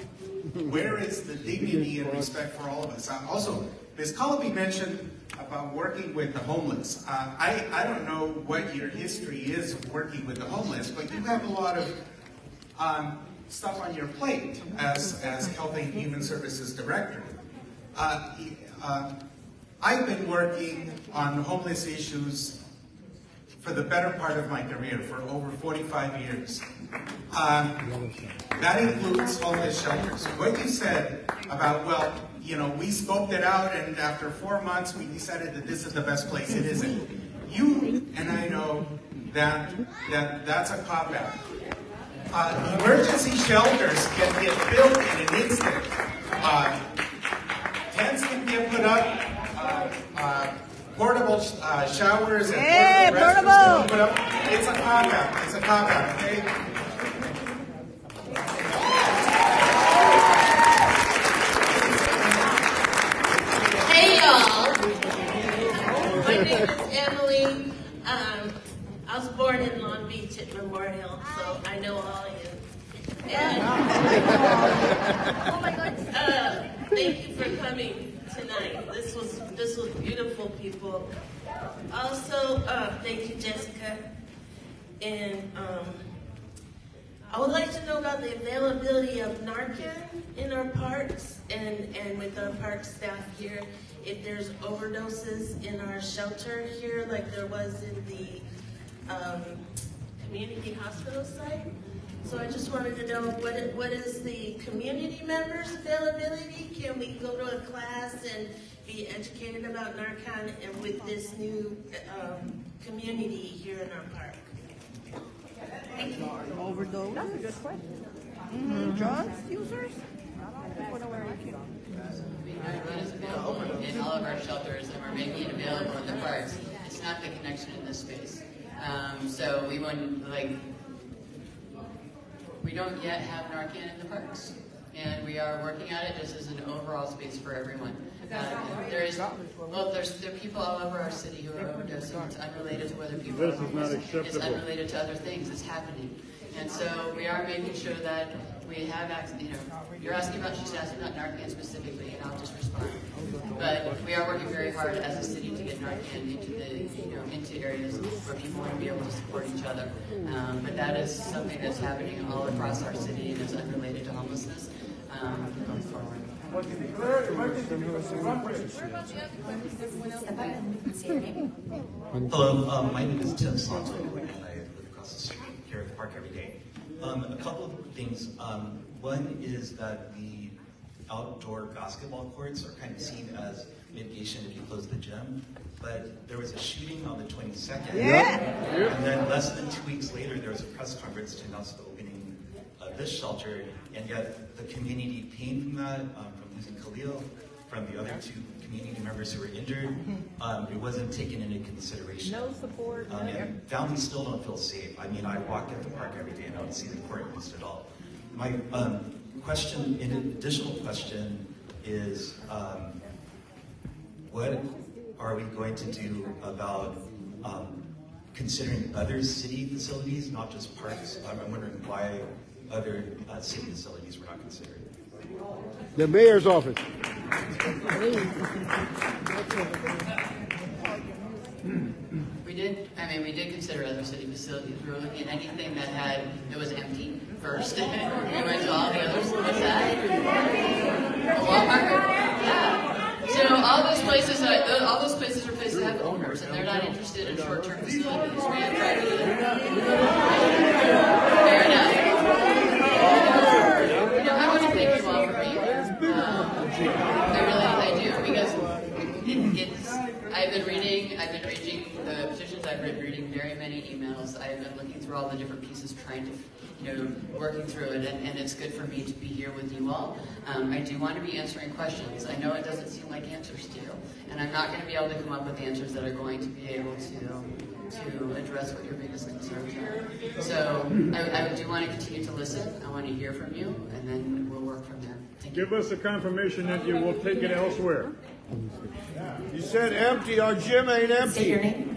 Where is the dignity and respect for all of us? Also, Ms. Colby mentioned about working with the homeless. I don't know what your history is of working with the homeless, but you have a lot of stuff on your plate as Health and Human Services Director. I've been working on homeless issues for the better part of my career, for over 45 years. That includes homeless shelters. What you said about, well, you know, we scoped it out and after 4 months we decided that this is the best place. It isn't. You and I know that that's a cop-out. Emergency shelters can get built in an instant. Tents can get put up. Portable showers and portable restrooms can be put up. It's a cop-out. It's a cop-out, okay? Hey y'all, my name is Emily. I was born in Long Beach at Memorial, so I know all of you. And thank you for coming tonight. This was beautiful, people. Also, thank you, Jessica. And I would like to know about the availability of Narcan in our parks and with our park staff here. If there's overdoses in our shelter here, like there was in the community hospital site. So I just wanted to know what is the community members' availability? Can we go to a class and be educated about Narcan and with this new community here in our park? Thank you. Overdose? That's a good question. Drugs users? What is available in all of our shelters and we're making it available in the parks. It's not the connection in this space. So we wouldn't, we don't yet have Narcan in the parks. And we are working at it just as an overall space for everyone. There are people all over our city who are overdosing. It's unrelated to whether people are homeless. It's unrelated to other things. It's happening. And so we are making sure that we have access, you're asking about, she's asking about Narcan specifically, and I'll just respond. But we are working very hard as a city to get Narcan into areas where people want to be able to support each other. But that is something that's happening all across our city and is unrelated to homelessness going forward. Hello, my name is Tim Santo, and I live across the street here at the park every day. A couple of things. One is that the outdoor basketball courts are kind of seen as mitigation if you close the gym, but there was a shooting on the 22nd, and then less than 2 weeks later there was a press conference to announce the opening of this shelter, and yet the community pain from that, from losing Khalil, from the other two community members who were injured, it wasn't taken into consideration. No support. And families still don't feel safe. I mean, I walk at the park every day and I don't see the court used at all. My question, an additional question is, what are we going to do about considering other city facilities, not just parks? I'm wondering why other city facilities were not considered. The mayor's office. We did consider other city facilities. We were looking at anything that was empty first. We went to all the others. What's that? A Walmart? Yeah. So all those places are places that have owners, and they're not interested in short-term facilities. We have tried to do that. Fair enough. I want to thank you all for being here. I do, because I've been reading the petitions, I've been reading very many emails, I've been looking through all the different pieces, trying to, working through it, and it's good for me to be here with you all. I do want to be answering questions. I know it doesn't seem like answers to you, and I'm not going to be able to come up with answers that are going to be able to address what your biggest concerns are. So I do want to continue to listen. I want to hear from you, and then we'll work from there. Thank you. Give us a confirmation that you will take it elsewhere. You said empty. Our gym ain't empty. Say your name.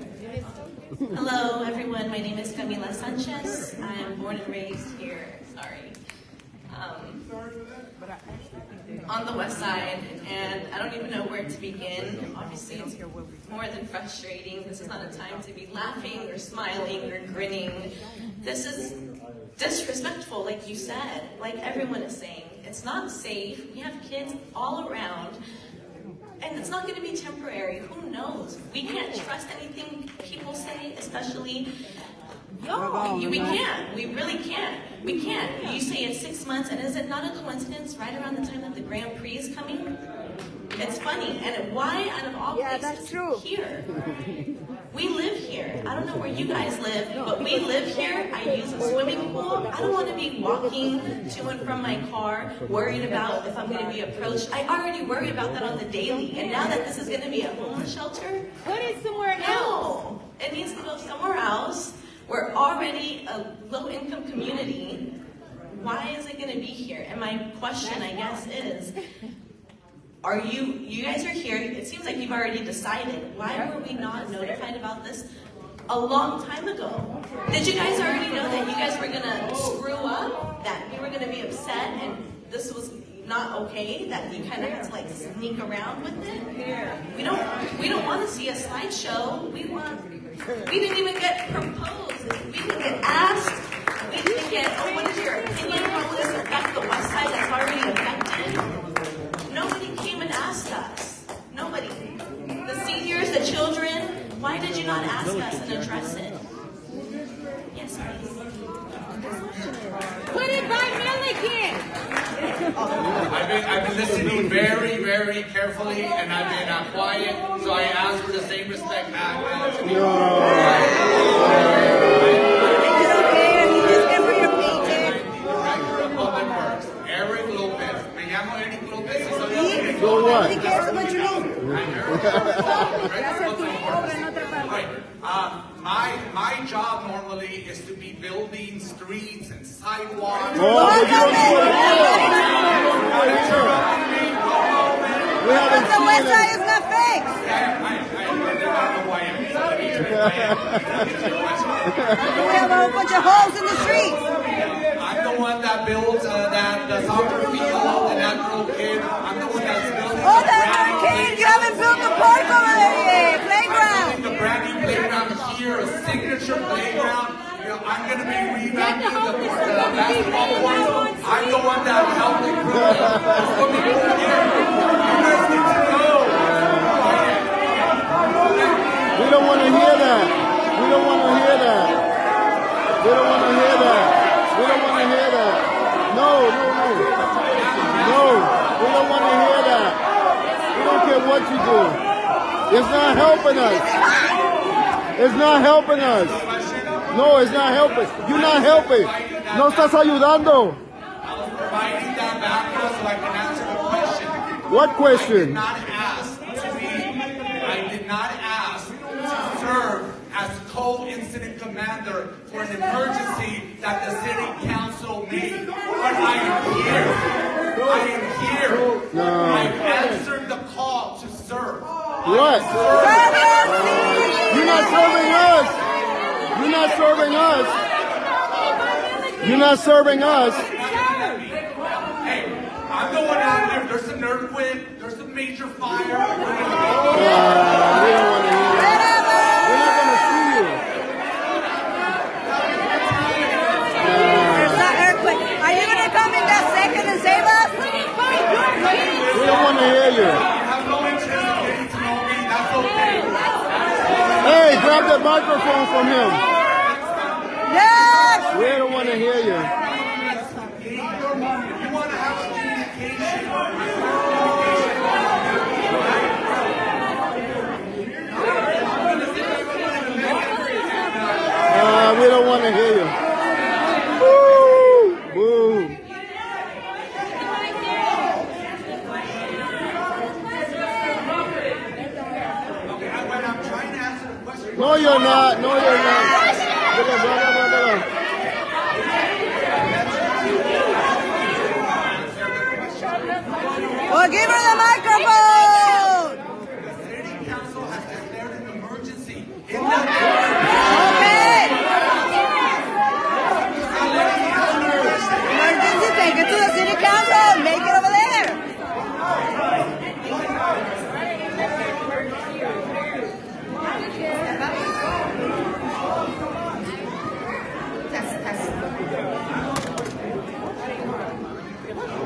Hello, everyone. My name is Camila Sanchez. I'm born and raised here. Sorry. On the west side, and I don't even know where to begin. Obviously, it's more than frustrating. This is not a time to be laughing or smiling or grinning. This is disrespectful, like you said, like everyone is saying. It's not safe. We have kids all around. And it's not going to be temporary. Who knows? We can't trust anything people say, especially... we can't. We really can't. We can't. You say it's 6 months, and is it not a coincidence right around the time that the Grand Prix is coming? It's funny. And why, out of all places, that's true. here? We live here. I don't know where you guys live, but we live here. I use a swimming pool. I don't want to be walking to and from my car, worried about if I'm going to be approached. I already worry about that on the daily. And now that this is going to be a homeless shelter, put it somewhere else. No, it needs to go somewhere else. We're already a low-income community. Why is it going to be here? And my question, I guess, is, you guys are here, it seems like you've already decided. Why were we not notified about this a long time ago? Did you guys already know that you guys were gonna screw up? That we were gonna be upset and this was not okay? That you kind of had to like sneak around with it? We don't want to see a slideshow. We didn't even get proposed. We didn't get asked. We didn't get, oh, what is your opinion? How will this affect the West Side that's already affected? Nobody came and asked us. Nobody. The seniors, the children, why did you not ask us and address it? Yes, please. Put it by Milliken. I've been listening very, very carefully, and I've been quiet, so I ask for the same respect back. Director of Public Works, Eric Lopez. Me llamo Eric Lopez. So what? My job normally is to be building streets and sidewalks. We haven't seen the West Side is not fixed. We have a whole bunch of holes in the streets. I'm the one that builds the soccer field and that little kid. I'm the one that's building that little kid, you haven't built the park over there yet. Playground. The brand new playground here, a signature playground. I'm going to be revamping the basketball court. I'm the one that helped improve the swimming pool here. You guys need to know. We don't want to hear that. We don't want to hear that. We don't want to hear that. We don't want to hear that. No. No, we don't want to hear that. We don't care what you do. It's not helping us. It's not helping us. No, it's not helping. You're not helping. No estás ayudando. I was providing that background so I can answer the question. What question? I did not ask to serve as co-incident commander for an emergency that the city council made. But I am here. No. I answered the call to serve. What? You're not serving us. You're not serving us. You're not serving us. Hey, I'm the one out there. There's an earthquake. There's a major fire. We don't want to hear that. We're not going to see you. There's not earthquake. Are you going to come in that second and save us? We don't want to hear you. Hey, grab the microphone from him. Yes! We don't want to hear you. We don't want to hear you. Woo! Woo! No, you're not. No, you're not. Well, give her the microphone. The city council has declared an emergency. Okay. Emergency, take it to the city council. Make it over there.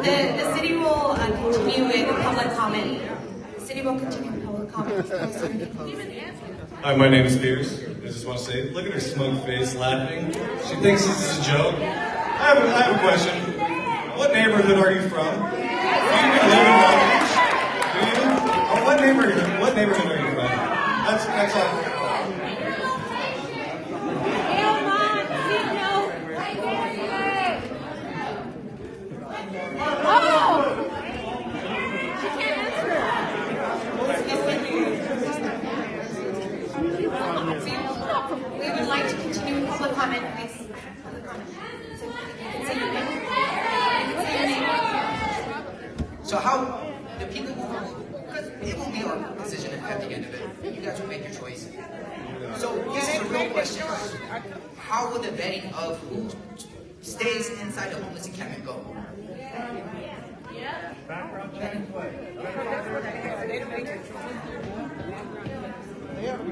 The city will continue with public comment. The city will continue with public comment. Hi, my name is Pierce. I just want to say, look at her smug face laughing. She thinks this is a joke. I have a question. What neighborhood are you from? Do you live in Long Beach? Do you? Or what neighborhood are you from? That's all. We would like to continue with public comment, please. Public comment. So how the people, because it will be our decision at the end of it. You guys will make your choice. So this is a real question. How will the vetting of who stays inside the homeless encampment go?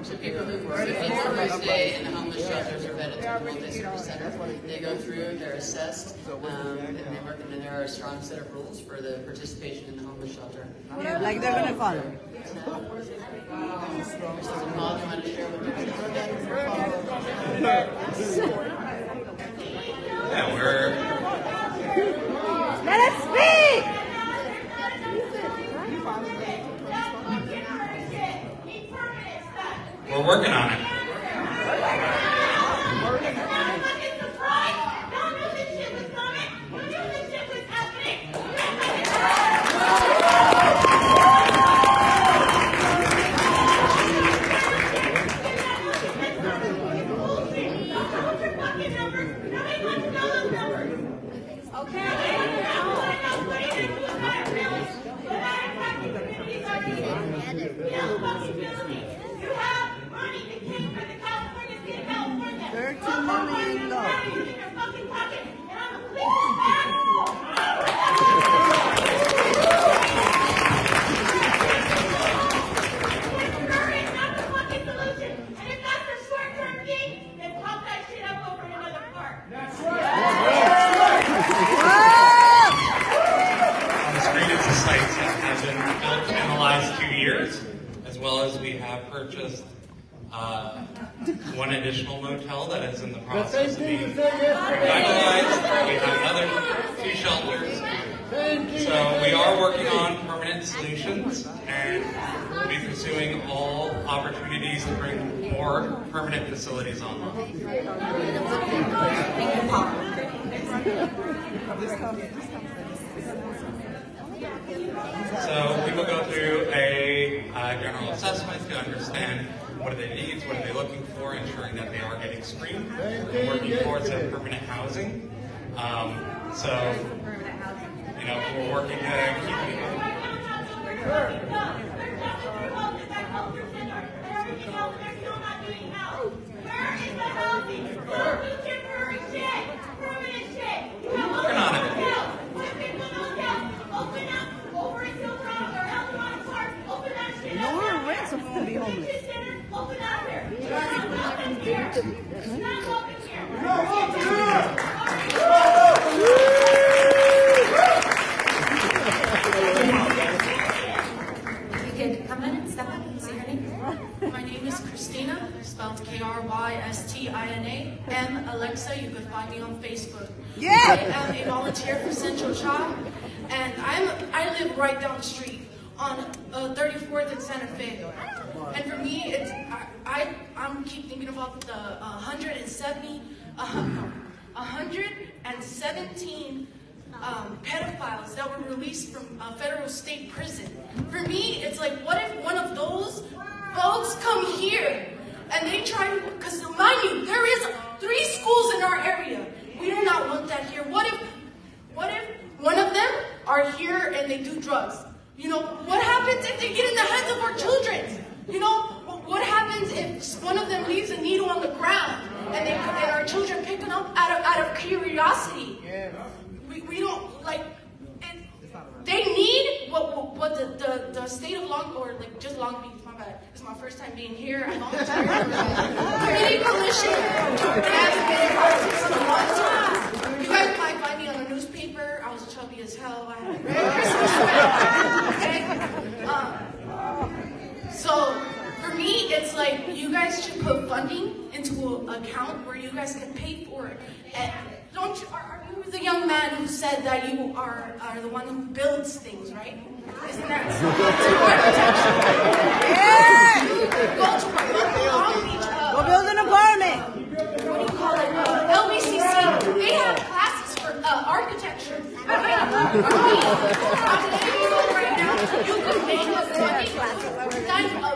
So people who are who stay in the homeless shelters are vetted through the multi service center. They go through, they're assessed, and they work, and there are a strong set of rules for the participation in the homeless shelter. Yeah, like they're gonna follow. Yeah, we're. Let us speak! We're working on it. One additional motel that is in the process of being revitalized. We have another 2 shelters. So we are working on permanent solutions and we'll be pursuing all opportunities to bring more permanent facilities online. So we will go through a general assessment to understand what are their needs, what are they looking for, ensuring that they are getting screened, and working towards a permanent housing. So, you know, we're working to keep people. Working on it. No, we're rent, so we won't be homeless. My name is Christina, spelled K-R-Y-S-T-I-N-A. M. Alexa, you can find me on Facebook. Yeah. I am a volunteer for Central Child, and I live right down the street on 34th and Santa Fe. And for me, it's I'm keep thinking about the 117 pedophiles that were released from federal state prison. For me, it's like, what if one of those folks come here and they try to, because mind you, there is 3 schools in our area. We do not want that here. What if one of them are here and they do drugs? You know, what happens if they get in the heads of our children? You know, what happens if one of them leaves a needle on the ground and our children pick it up out of curiosity? We don't, like, they need what the state of Long, or like just Long Beach, my bad. It's my first time being here. I volunteered for Community Coalition. You guys might find me on the newspaper. I was chubby as hell. I had a great Christmas. Okay? So, for me, it's like you guys should put funding into an account where you guys can pay for it. And don't you, are you the young man who said that you are the one who builds things, right? Isn't that Go build an apartment. What do you call it? LBCC. They have classes for architecture. I'm letting you know right now, you can make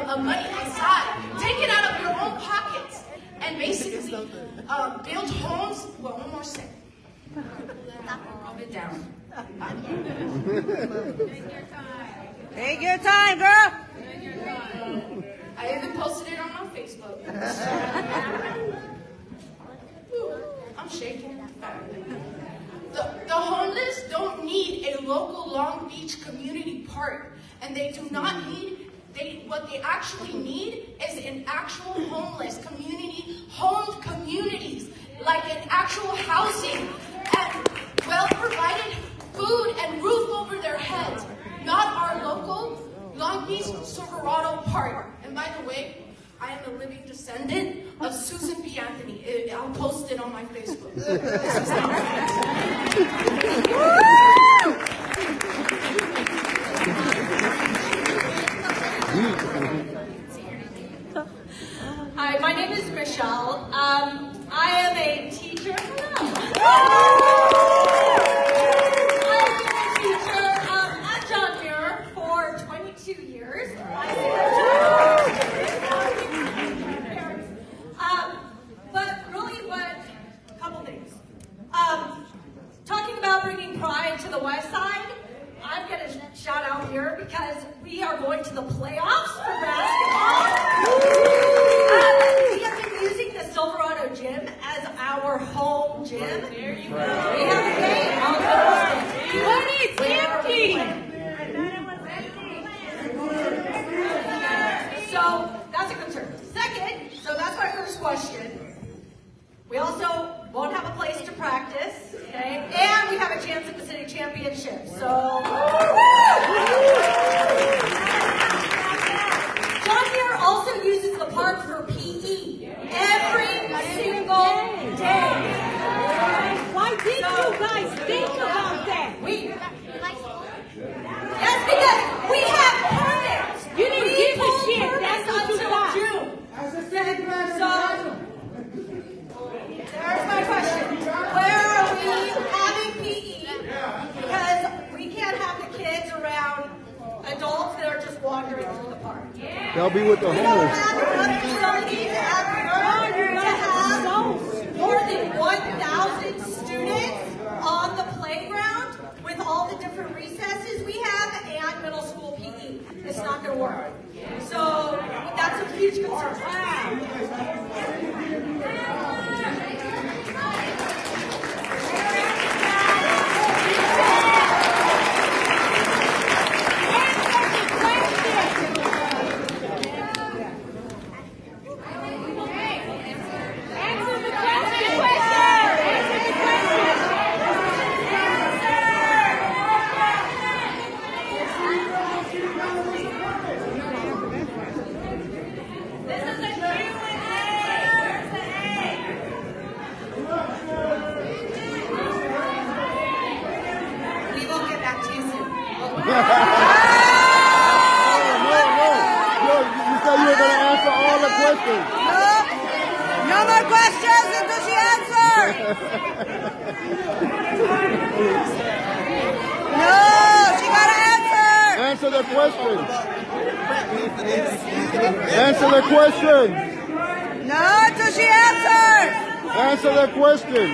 a money outside. Take it out of your own pockets. and basically build homes. Well, one more second. I'll get down. Take your time, girl. I even posted it on my Facebook. I'm shaking. The homeless don't need a local Long Beach community park, and they do not need. What they actually need is an actual homeless community, homed communities, like an actual housing and well-provided food and roof over their heads, not our local Long Beach Silverado Park. And by the way, I am a living descendant of Susan B. Anthony. I'll post it on my Facebook. Hi, my name is Michelle. I am a teacher. At John Muir for 22 years. But really, a couple things. Talking about bringing pride to the West Side, I'm going to shout out here because we are going to the playoffs for basketball. We have been using the Silverado Gym as our home gym. There you go. We have a game on Thursday. But it's empty. So that's a concern. Second, so that's my first question. We also won't have a place to practice, okay? And we have a chance at the city championship. So John Muir also uses the park for PE every single day. Why didn't you guys think about that? Yes, because we have permits. You didn't give a shit. That's what you got. June. So there's my question. Where are we having PE? Because we can't have the kids around adults that are just wandering through the park. They'll be with the We don't homeless. have enough facilities to have more than 1,000 students on the playground with all the different recesses we have and middle school PE. It's not going to work. So that's a huge concern. No more questions until she answers. No, she gotta answer. Answer the question. Answer the question. No, until she answers. Answer the question.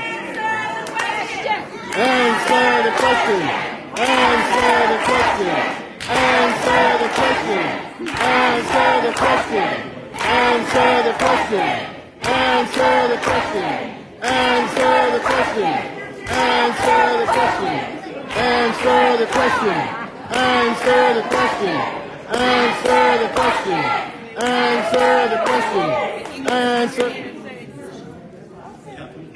Answer the question. Answer the question. Answer the question. Answer the question. Answer the question. Answer the question. Answer the question. Answer the question. Answer the question. Answer the question. Answer the question. Answer the question. Answer.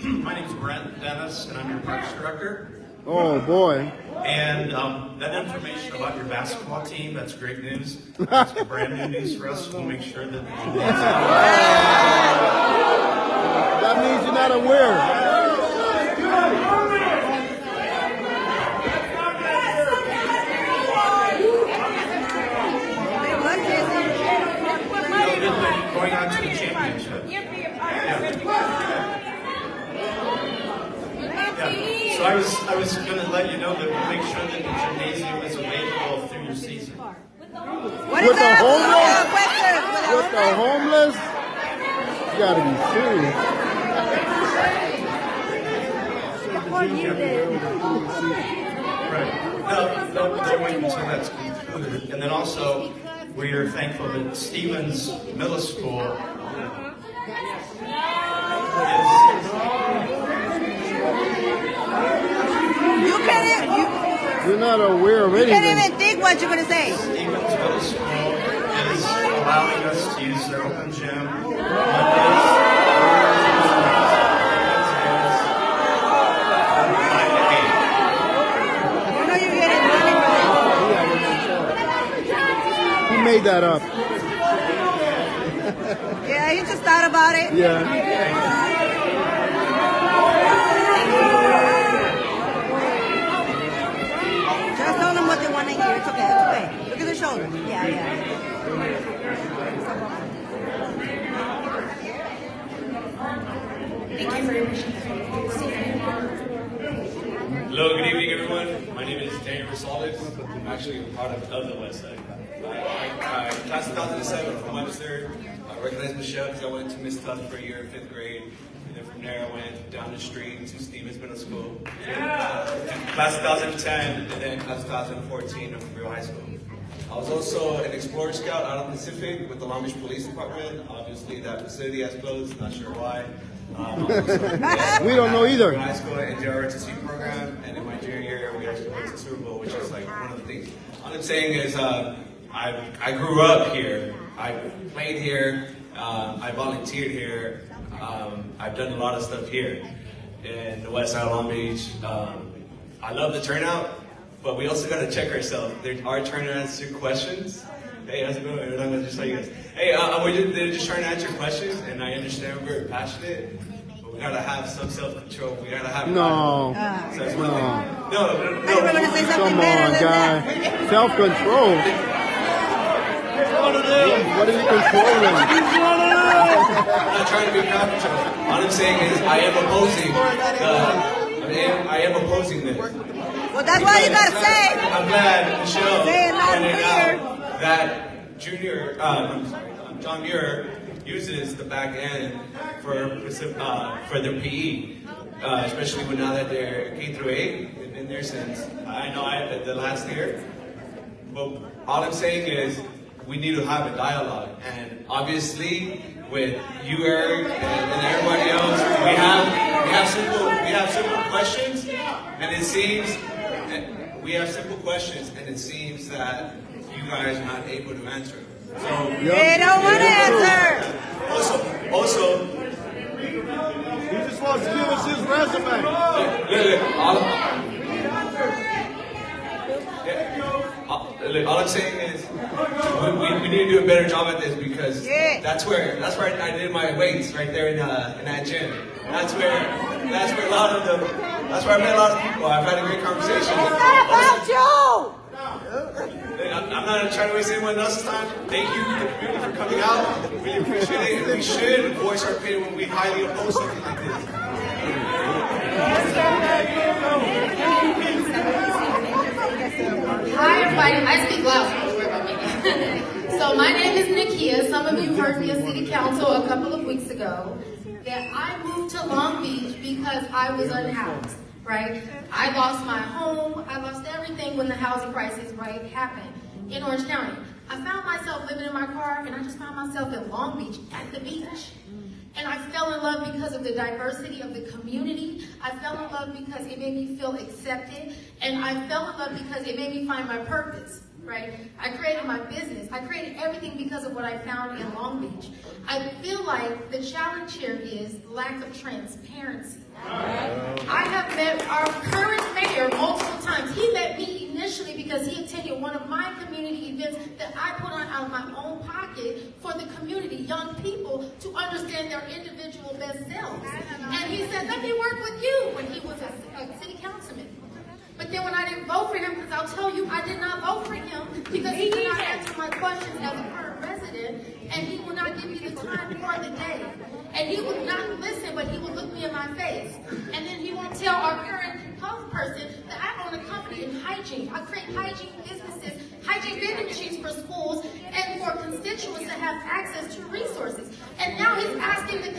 My name's Brent Dennis, and I'm your parks director. Oh boy. And that information about your basketball team, that's great news. That's brand new news for us. We'll make sure that... That means you're not aware. Going on to the championship. So I was going to let you know that we'll make sure that the gymnasium is available through your season. With the homeless? With the homeless? You gotta be serious. Right. They'll wait until that's concluded. And then also, we are thankful that Stevens Middle School You're not aware of anything. You can't even think what you're going to say. Stevens Middle School is allowing us to use their open gym He made that up. Yeah, he just thought about it. Yeah. Just tell them what they want to hear. It's okay. It's okay. Look at the shoulder. Yeah, yeah. Thank you very much. Hello, good evening, everyone. My name is Daniel Rosales. I'm actually a product of the West Side. Class of 2007 from Webster. I recognized Michelle because I went to Miss Tuck for a year in 5th grade. And then from there, I went down the street to Stevens Middle School. Class of 2010, and then class of 2014 of Real High School. I was also an Explorer Scout out on the Pacific with the Long Beach Police Department. Obviously, that facility has closed. Not sure why. We don't know either. High school and JROTC program, and in my junior year, we actually went to Super Bowl, which is like one of the things. All I'm saying is, I grew up here. I played here. I volunteered here. I've done a lot of stuff here in the West Side of Long Beach. I love the turnout, but we also got to check ourselves. There are trying to answer questions. Hey, how's it going? I'm gonna just tell you guys. Hey, they're just trying to answer questions, and I understand we're very passionate, but we gotta have some self-control. We gotta have No. So that's one No. thing. No. Come on, guy. Self-control. What are you controlling? I'm not trying to be crowd control. All I'm saying is I am opposing this. Well, that's why you gotta say. I'm glad Michelle Say it loud and pointed clear. out that John Muir uses the back end for their PE, especially when now that they're K through 8, they've been there since I know the last year. But all I'm saying is we need to have a dialogue, and obviously with you, Eric, and everybody else, we have simple questions, and it seems that you guys are not able to answer. So They don't want to answer. Also, He just wants to give us his resume. All I'm saying is we need to do a better job at this, because that's where I did my weights, right there in that gym. That's where I met a lot of people. I've had a great conversation. It's not about you. I'm not trying to waste anyone else's time. Thank you to the community for coming out. Really appreciate it. And we should voice our opinion when we highly oppose something like this. Hi everybody, I speak loud, so don't worry about me. So my name is Nakia. Some of you heard me at City Council a couple of weeks ago that I moved to Long Beach because I was unhoused, right? I lost my home, I lost everything when the housing crisis, right, happened in Orange County. I found myself living in my car, and I just found myself in Long Beach at the beach. And I fell in love because of the diversity of the community. I fell in love because it made me feel accepted. And I fell in love because it made me find my purpose, right? I created my business. I created everything because of what I found in Long Beach. I feel like the challenge here is lack of transparency. I have met our current mayor multiple times. He met me initially because he attended one of my community events that I put on out of my own pocket for the community, young people, to understand their individual best selves. And he said, let me work with you, when he was a city councilman. But then when I didn't vote for him, because I'll tell you, I did not vote for him because he did not answer my questions as a current resident, and he will not give me the time for the day. And he would not listen, but he would look me in my face. And then he won't tell our current health person that I own a company in hygiene. I create hygiene businesses, hygiene vending machines for schools and for constituents to have access to resources. And now he's asking the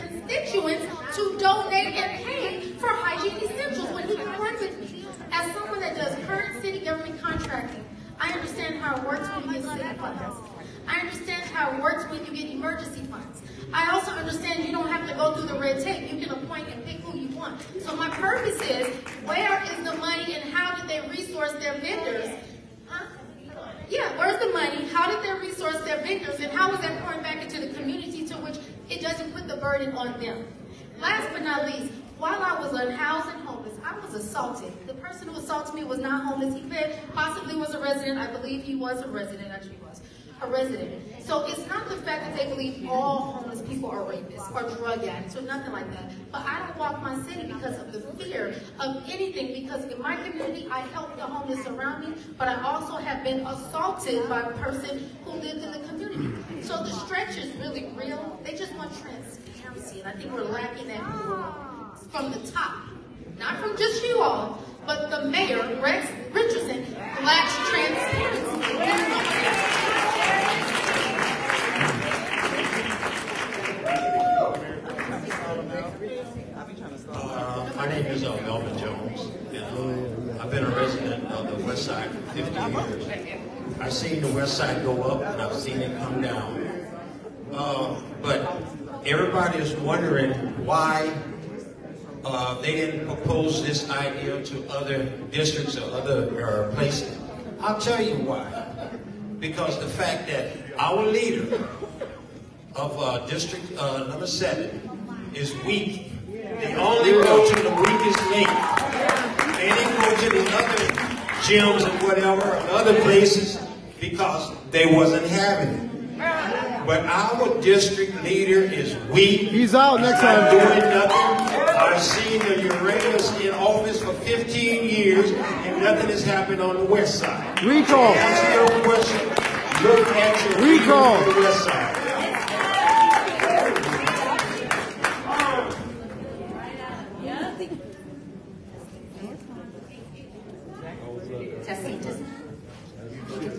to donate and pay for hygiene essentials when he can work with me. As someone that does current city government contracting, I understand how it works when you get city funds. I understand how it works when you get emergency funds. I also understand you don't have to go through the red tape. You can appoint and pick who you want. So my purpose is, where is the money and how did they resource their vendors? Huh? Yeah, where's the money? How did they resource their vendors? And how is that pouring back into the community to which it doesn't put the burden on them? Last but not least, while I was unhoused and homeless, I was assaulted. The person who assaulted me was not homeless. He possibly was a resident. I believe he was a resident, actually was a resident. So it's not the fact that they believe all homeless people are rapists or drug addicts or nothing like that. But I don't walk my city because of the fear of anything, because in my community, I help the homeless around me, but I also have been assaulted by a person who lived in the community. So the stretch is really real. They just want transparency, and I think we're lacking that from the top. Not from just you all, but the mayor, Rex Richardson, lacks transparency. My name is Melvin Jones, and I've been a resident of the West Side for 50 years. I've seen the West Side go up, and I've seen it come down. But everybody is wondering why they didn't propose this idea to other districts or other places. I'll tell you why. Because the fact that our leader of District number 7 is weak. They only go to the weakest link. They didn't go to the other gyms and whatever, and other places, because they wasn't having it. But our district leader is weak. He's out next time. Doing nothing. I've seen the Uranus in office for 15 years, and nothing has happened on the West Side. Recall. To answer your question, look at your Recall. on the West Side.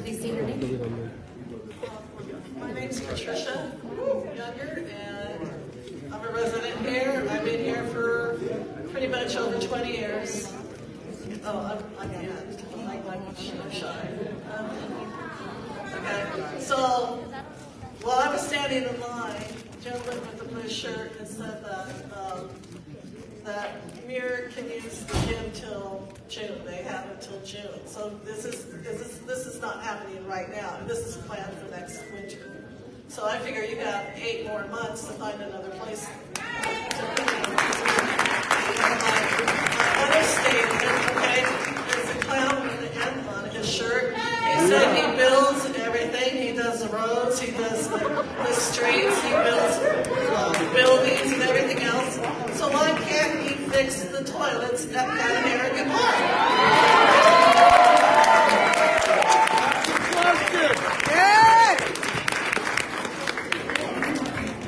Please state your name. My name's Patricia Younger, and I'm a resident here. I've been here for pretty much over 20 years. Oh, I'm shy. Okay, so while I was standing in line, a gentleman with the blue shirt had said that Muir can use the gym till June. They have until June. So this is not happening right now. This is planned for next winter. So I figure you got 8 more months to find another place to put it. My other statement, okay, there's a clown with an M on his shirt. He said he builds everything. He does the roads, he does the streets, he builds buildings and everything else. So why can't he fix the toilets at that arrogant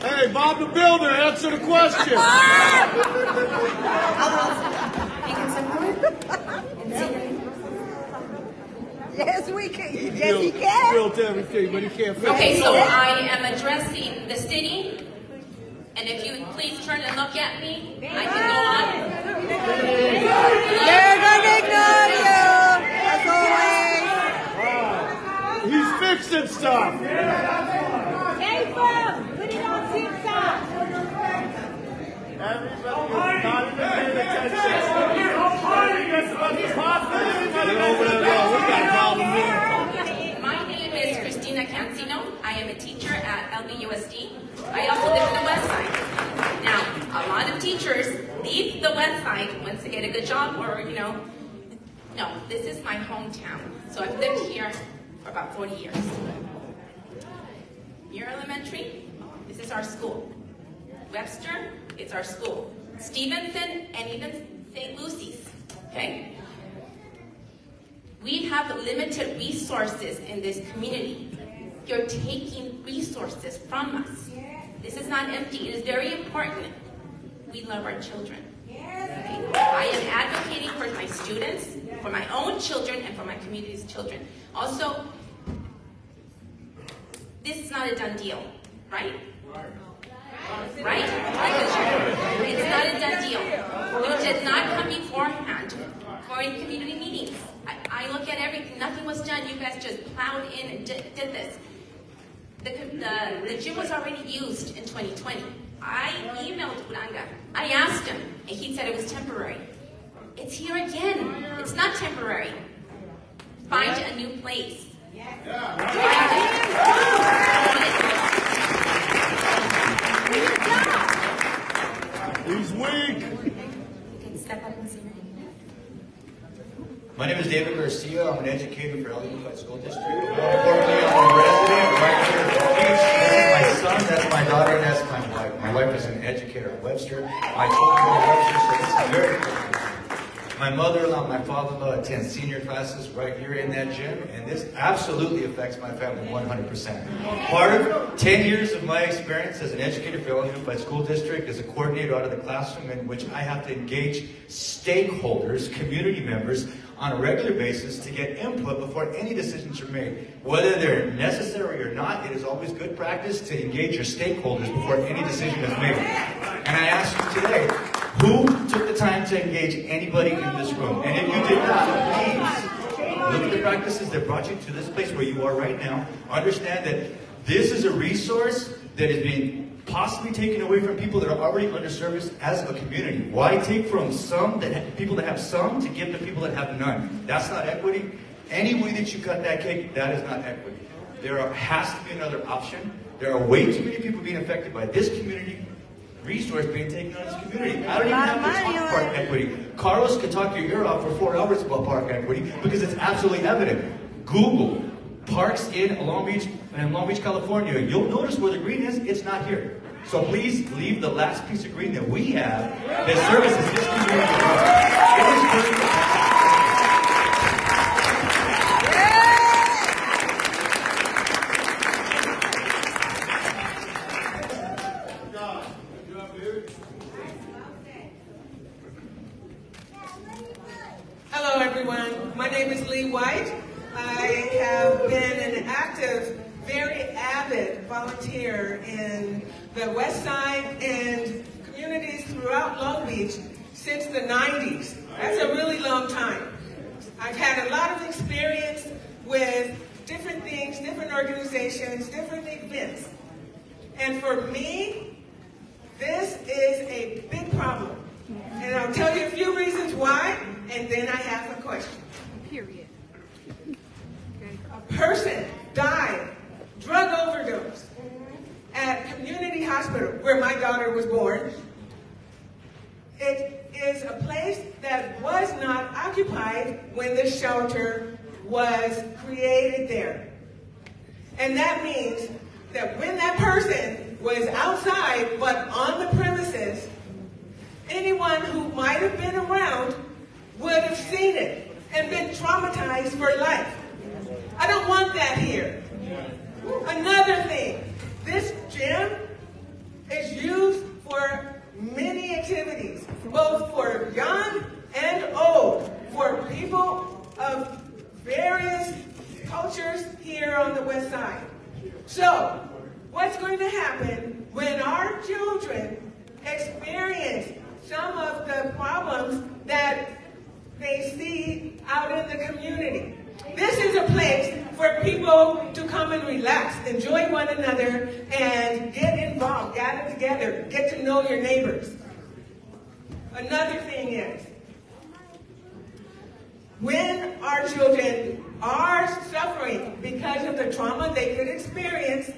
Hey, Bob the Builder, answer the question. Yes, we can. Yes, he can. He built everything, but he can't fix it. Okay, so I am addressing the city, and if you please turn and look at me, I can go on. They're gonna ignore you, as always. He's fixing stuff. Put it on TikTok. Everybody is not even paying attention. You're hiding us on this hospital. My name is Christina Cancino. I am a teacher at LBUSD. I also live in the West Side. Now, a lot of teachers leave the West Side once they get a good job or, no, this is my hometown. So I've lived here for about 40 years. Muir Elementary, this is our school. Webster, it's our school. Stevenson, and even St. Lucy's, okay? We have limited resources in this community. You're taking resources from us. This is not empty. It is very important. We love our children. Okay? I am advocating for my students, for my own children, and for my community's children. Also, this is not a done deal, right? right? Because it's not a done deal. You did not come beforehand for community meetings. I look at everything. Nothing was done. You guys just plowed in and did this. The gym was already used in 2020. I emailed Uranga. I asked him, and he said it was temporary. It's here again. It's not temporary. Find a new place. He's weak. You can step up and say your name. My name is David Garcia. I'm an educator for El Unified School District. More importantly, I'm a resident right here at Long Beach. This is my son, that's my daughter, and that's my wife. My wife is an educator at Webster. My children go to Webster, so this is very important. My mother-in-law, my father-in-law attend senior classes right here in that gym, and this absolutely affects my family 100%. Part of 10 years of my experience as an educator for El Unified School District as a coordinator out of the classroom in which I have to engage stakeholders, community members, on a regular basis to get input before any decisions are made. Whether they're necessary or not, it is always good practice to engage your stakeholders before any decision is made. And I ask you today, who took the time to engage anybody in this room? And if you did not, please look at the practices that brought you to this place where you are right now. Understand that this is a resource that is being possibly taken away from people that are already underserviced as a community. Why take from people that have some to give to people that have none? That's not equity. Any way that you cut that cake, that is not equity. There has to be another option. There are way too many people being affected by this community resource being taken on this community. I don't even have to talk park equity. Carlos could talk your ear off for 4 hours about park equity because it's absolutely evident. Google parks in Long Beach, California. You'll notice where the green is, it's not here. So please leave the last piece of green that we have that services this community. It is very Hello everyone, my name is Lee White. I have been an active, very avid volunteer in the West Side and communities throughout Long Beach since the 90s. That's a really long time. I've had a lot of experience with different things, different organizations, different events. And for me, this is a big problem. And I'll tell you a few reasons why, and then I have a question. Period. A person died, drug overdose, at Community Hospital, where my daughter was born. It is a place that was not occupied when the shelter was created there. And that means that when that person was outside, but on the premises, anyone who might have been around would have seen it and been traumatized for life. I don't want that here. Another thing, this gym is used for many activities, both for young and old, for people of various cultures here on the West Side. So, what's going to happen when our children experience some of the problems that they see out in the community? This is a place for people to come and relax, enjoy one another, and get involved, gather together, get to know your neighbors. Another thing is, when our children are suffering because of the trauma they could experience,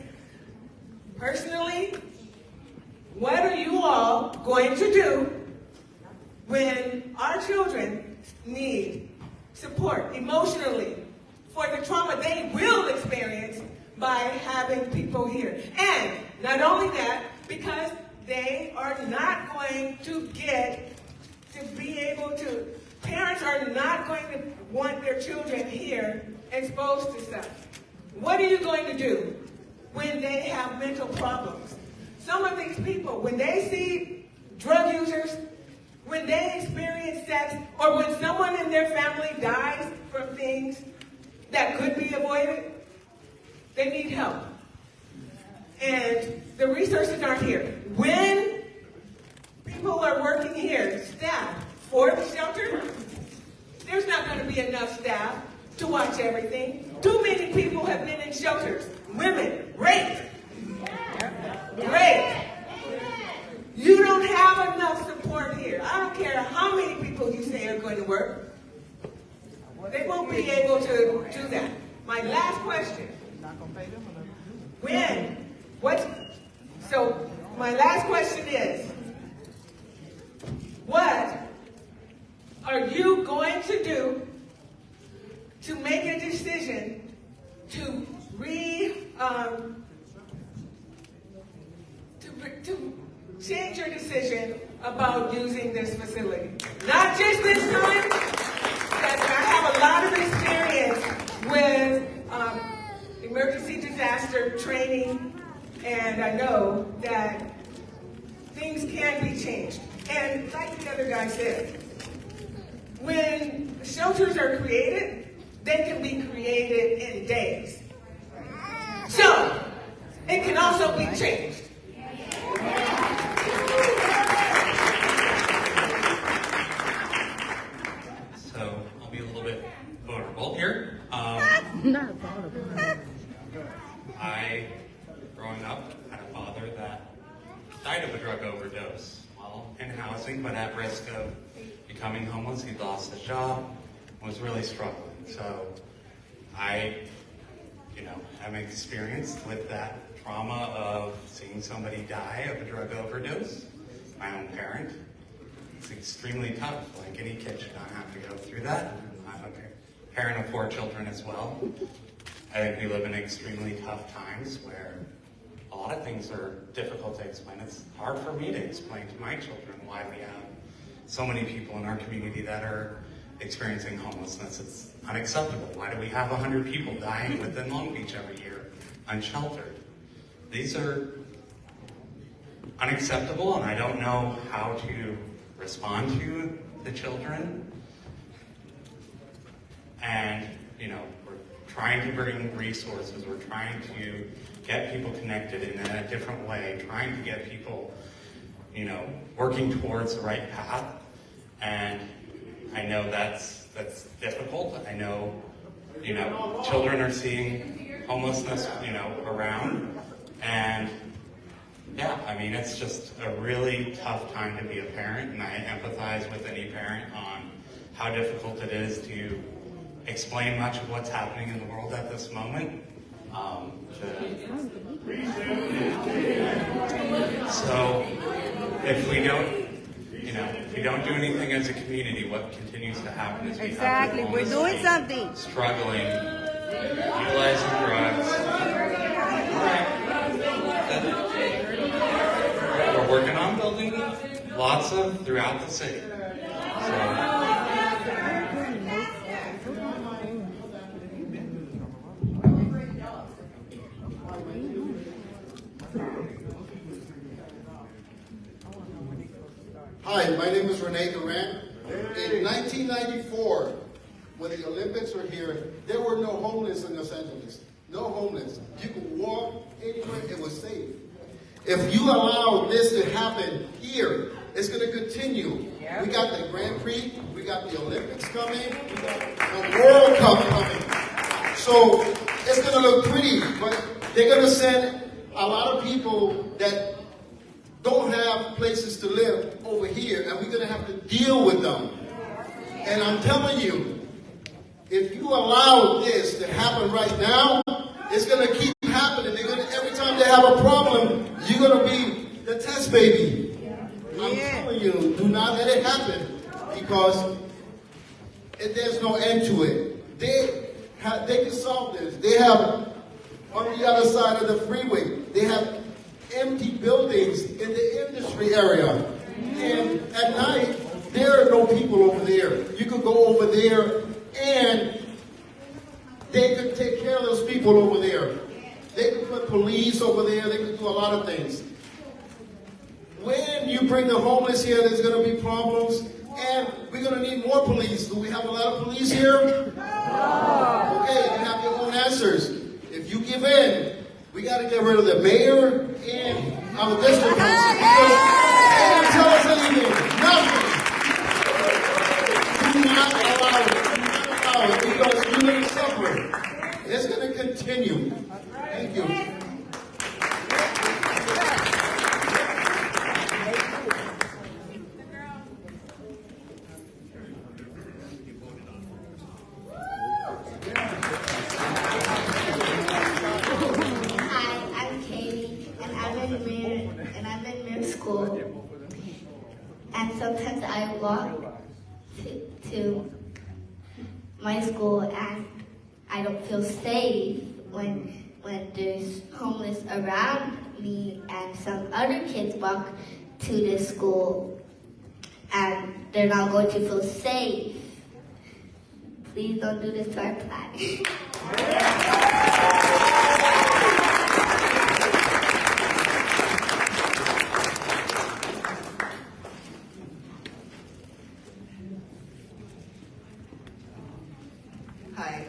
personally, what are you all going to do when our children need support emotionally for the trauma they will experience by having people here? And not only that, because they are not going to get to be able to, parents are not going to want their children here exposed to stuff. What are you going to do when they have mental problems? Some of these people, when they see drug users, when they experience sex, or when someone in their family dies from things that could be avoided, they need help. and the resources aren't here. When people are working here, staff, for the shelter, there's not going to be enough staff to watch everything. Too many people have been in shelters. Women, raped. Raped. You don't have enough support here. I don't care how many people you say are going to work. They won't be able to do that. My last question. So my last question is, what are you going to do to make a decision to change your decision about using this facility? Not just this time, because I have a lot of experience with emergency disaster training, and I know that things can be changed. And like the other guy said, when shelters are created, they can be created in days. So, it can also be changed. So, I'll be a little bit vulnerable here. Not vulnerable. Growing up, had a father that died of a drug overdose while in housing, but at risk of becoming homeless. He lost his job, was really struggling. So I, am experienced with that trauma of seeing somebody die of a drug overdose, my own parent. It's extremely tough. Like any kid should not have to go through that. I'm a parent of 4 children as well. I think we live in extremely tough times where a lot of things are difficult to explain. It's hard for me to explain to my children why we have so many people in our community that are experiencing homelessness. It's unacceptable. Why do we have 100 people dying within Long Beach every year, unsheltered? These are unacceptable, and I don't know how to respond to the children. And, we're trying to bring resources. We're trying to get people connected in a different way, trying to get people, working towards the right path. And I know that's difficult. I know, children are seeing homelessness, around. And yeah, it's just a really tough time to be a parent, and I empathize with any parent on how difficult it is to explain much of what's happening in the world at this moment. So if we don't do anything as a community, what continues to happen is we have people We're doing something. struggling, utilizing drugs. We're working on building lots of throughout the city. Hi, my name is Renee Durant. In 1994, when the Olympics were here, there were no homeless in Los Angeles. No homeless. You could walk anywhere, it was safe. If you allow this to happen here, it's going to continue. Yeah. We got the Grand Prix, we got the Olympics coming, we got the World Cup coming. So it's going to look pretty, but they're going to send a lot of people that don't have places to live over here, and we're going to have to deal with them. And I'm telling you, if you allow this to happen right now, it's going to keep happening. Every time they have a problem, you're going to be the test baby. I'm telling you, do not let it happen, because there's no end to it. They can solve this. They have, on the other side of the freeway, they have empty buildings in the industry area. And at night, there are no people over there. You could go over there and they could take care of those people over there. They could put police over there. They could do a lot of things. When you bring the homeless here, there's going to be problems. And we're going to need more police. Do we have a lot of police here? No. Okay, you have your own answers. If you give in, We got to get rid of the mayor and our district council. Because they didn't tell us anything. Nothing. Do not allow it. Do not allow it. Because we're going to suffer. It's going to continue. Thank you. And sometimes I walk to my school and I don't feel safe when there's homeless around me, and some other kids walk to the school and they're not going to feel safe. Please don't do this to our planet. Hi,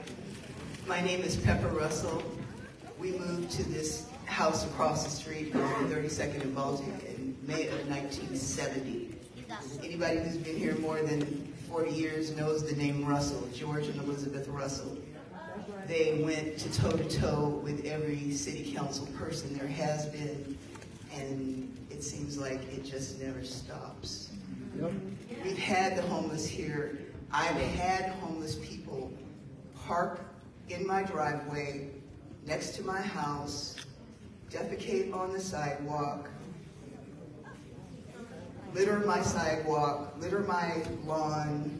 my name is Pepper Russell. We moved to this house across the street on 32nd and Baltic in May of 1970. Anybody who's been here more than 40 years knows the name Russell, George and Elizabeth Russell. They went to toe-to-toe with every city council person there has been, and it seems like it just never stops. We've had the homeless here. I've had homeless people park in my driveway, next to my house, defecate on the sidewalk, litter my sidewalk, litter my lawn,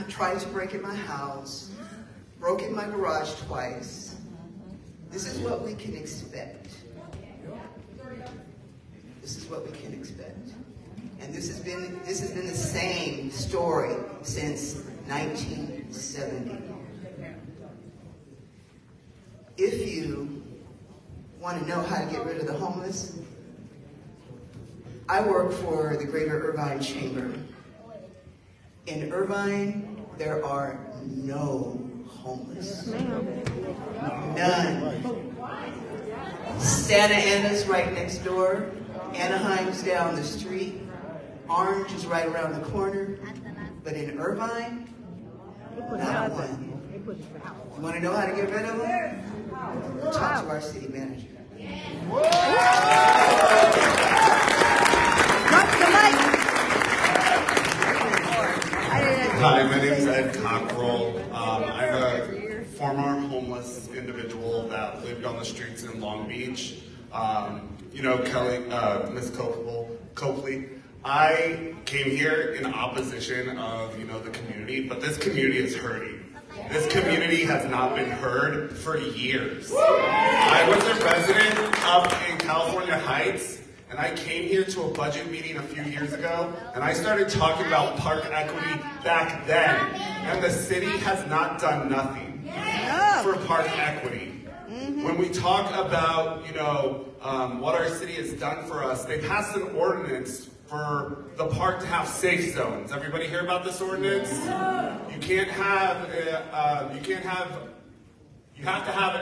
try to break in my house, broke in my garage twice. This is what we can expect. This is what we can expect. And this has been the same story since 1970. If you want to know how to get rid of the homeless, I work for the Greater Irvine Chamber. In Irvine, there are no homeless. None. Santa Ana's right next door. Anaheim's down the street. Orange is right around the corner. But in Irvine, not one. You want to know how to get rid of them? Talk to our city manager. Hi, my name is Ed Cockrell. I'm a former homeless individual that lived on the streets in Long Beach. You know, Kelly, Ms. Copley. I came here in opposition of, the community, but this community is hurting. This community has not been heard for years. I was a resident up in California Heights, and I came here to a budget meeting a few years ago, and I started talking about park equity back then, and the city has not done nothing for park equity. When we talk about, what our city has done for us, they passed an ordinance for the park to have safe zones. Everybody hear about this ordinance? You have to have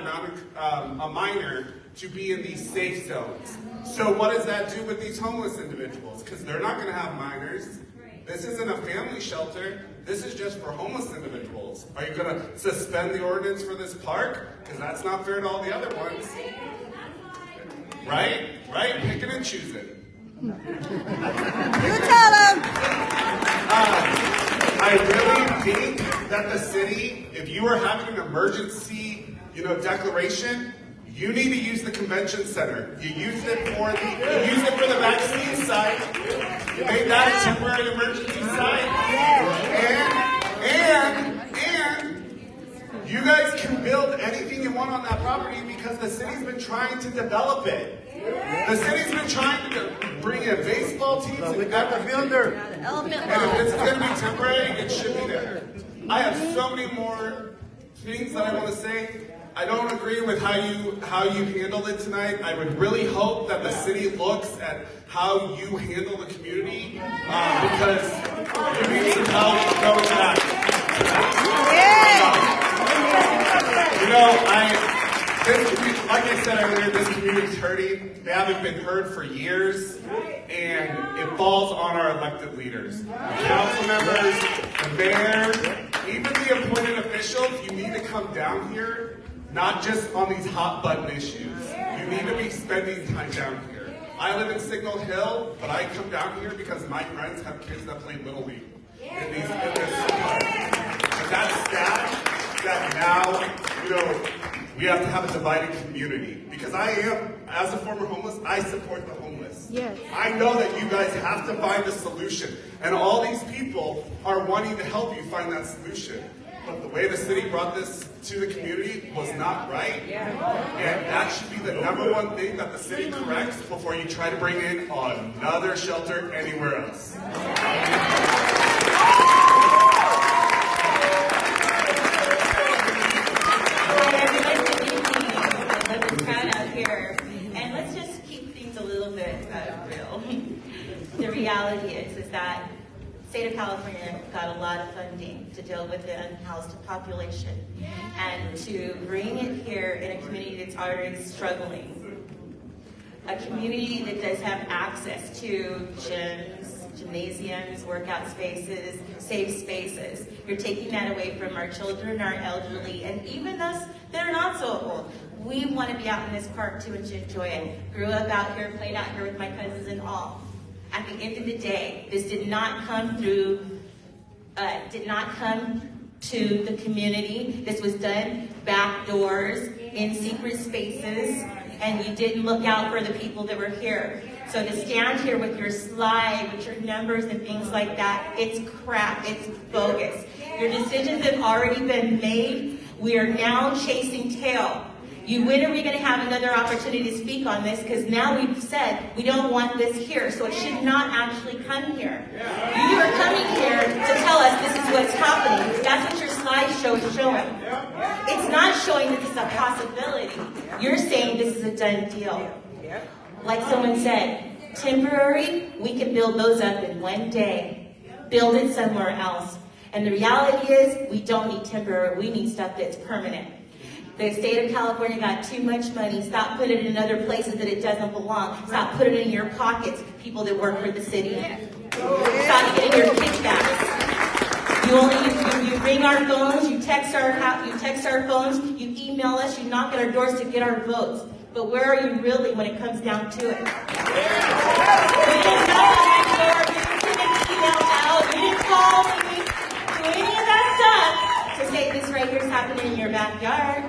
a minor to be in these safe zones. So what does that do with these homeless individuals? Because they're not going to have minors. This isn't a family shelter. This is just for homeless individuals. Are you going to suspend the ordinance for this park? Because that's not fair to all the other ones. Right? Picking and choosing. You tell him. I really think that the city, if you are having an emergency, declaration, you need to use the convention center. You used it for the vaccine site. You made that a temporary emergency site. And you guys can build anything you want on that property because the city's been trying to develop it. The city's been trying to bring in baseball teams and everything. And if it's going to be temporary, it should be there. I have so many more things that I want to say. I don't agree with how you handled it tonight. I would really hope that the city looks at how you handle the community because you need some help going back. I said earlier, this community's hurting. They haven't been heard for years, and it falls on our elected leaders. The council members, the mayor, even the appointed officials, you need to come down here, not just on these hot button issues. You need to be spending time down here. I live in Signal Hill, but I come down here because my friends have kids that play Little League in this park. And that's sad that now, you know, we have to have a divided community. Because I am, as a former homeless, I support the homeless. Yes. I know that you guys have to find a solution. And all these people are wanting to help you find that solution. But the way the city brought this to the community was not right. And that should be the number one thing that the city corrects before you try to bring in another shelter anywhere else. Here, and let's just keep things a little bit real. The reality is that the state of California got a lot of funding to deal with the unhoused population and to bring it here in a community that's already struggling. A community that does have access to gyms, gymnasiums, workout spaces, safe spaces. You're taking that away from our children, our elderly, and even those that are not so old. We want to be out in this park to enjoy it. Grew up out here, played out here with my cousins and all. At the end of the day, this did not come to the community. This was done back doors, in secret spaces, and you didn't look out for the people that were here. So to stand here with your slide, with your numbers and things like that, it's crap, it's bogus. Your decisions have already been made. We are now chasing tail. When are we going to have another opportunity to speak on this? Because now we've said we don't want this here, so it should not actually come here. You are coming here to tell us this is what's happening. That's what your slideshow is showing. It's not showing that this is a possibility. You're saying this is a done deal. Like someone said, temporary, we can build those up in one day. Build it somewhere else. And the reality is, we don't need temporary, we need stuff that's permanent. The state of California got too much money. Stop putting it in other places that it doesn't belong. Stop putting it in your pockets, people that work for the city. Stop getting your kickbacks. You ring our phones, you text our phones, you email us, you knock at our doors to get our votes. But where are you really when it comes down to it? You didn't knock on my door, you didn't send an email out, you didn't call me, do any of that stuff to say this right here is happening in your backyard.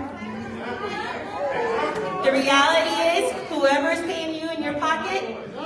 The reality is, whoever is paying you in your pocket,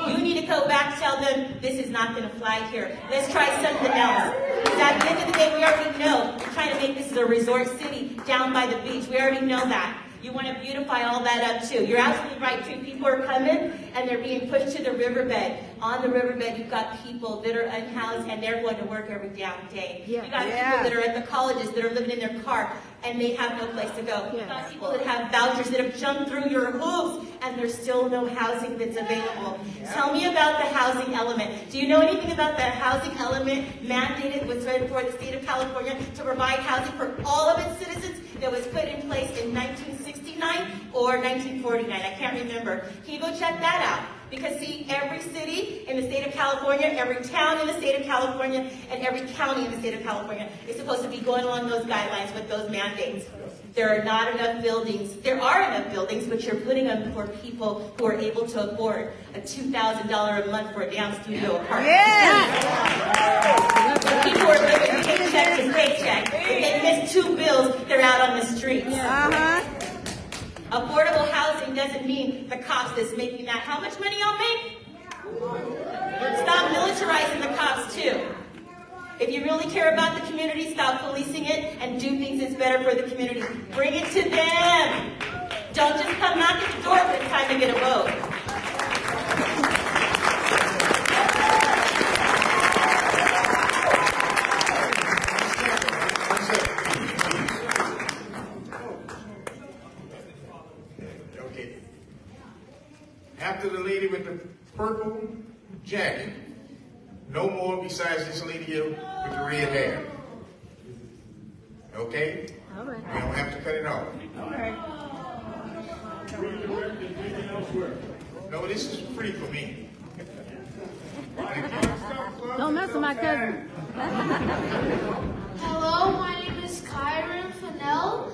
you need to go back and tell them, this is not going to fly here. Let's try something else. Because at the end of the day, we already know you're trying to make this a resort city down by the beach. We already know that. You want to beautify all that up too. You're absolutely right too. People are coming and they're being pushed to the riverbed. On the riverbed, you've got people that are unhoused and they're going to work every damn day. You've got people that are at the colleges that are living in their car and they have no place to go. You've got people that have vouchers that have jumped through your hoops and there's still no housing that's available. Tell me about the housing element. Do you know anything about the housing element mandated was for the state of California to provide housing for all of its citizens that was put in place in 1969 or 1949? I can't remember. Can you go check that out? Because see, every city in the state of California, every town in the state of California, and every county in the state of California is supposed to be going along those guidelines with those mandates. There are not enough buildings. There are enough buildings, but you're putting them for people who are able to afford a $2,000 a month for a damn studio apartment. People are living paycheck to paycheck. If they miss 2 bills, they're out on the streets. Affordable housing doesn't mean the cops that's making that. How much money y'all make? Stop militarizing the cops too. If you really care about the community, stop policing it and do things that's better for the community. Bring it to them. Don't just come knock at the door when it's time to get a vote. After the lady with the purple jacket, no more besides this lady here with the red hair. Okay? All right. We don't have to cut it off. All right. No, this is free for me. Don't mess with my cousin. Hello, my name is Kyron Fennell.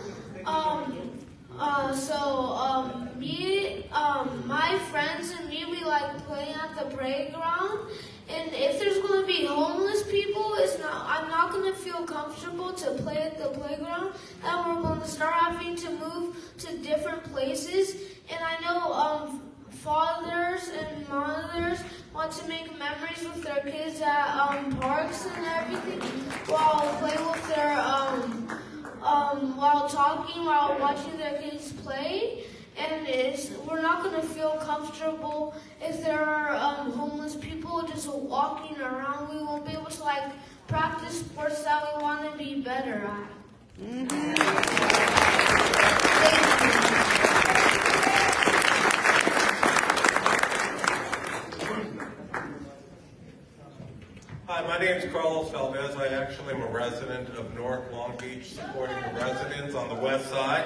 My friends and me, we like playing at the playground. And if there's going to be homeless people, I'm not going to feel comfortable to play at the playground. And we're going to start having to move to different places. And I know fathers and mothers want to make memories with their kids at parks and everything, while playing with their while talking, while watching their kids play. And we're not going to feel comfortable if there are homeless people just walking around. We won't be able to practice sports that we want to be better at. Hi, my name is Carlos Valdez. I actually am a resident of North Long Beach, supporting the residents on the west side.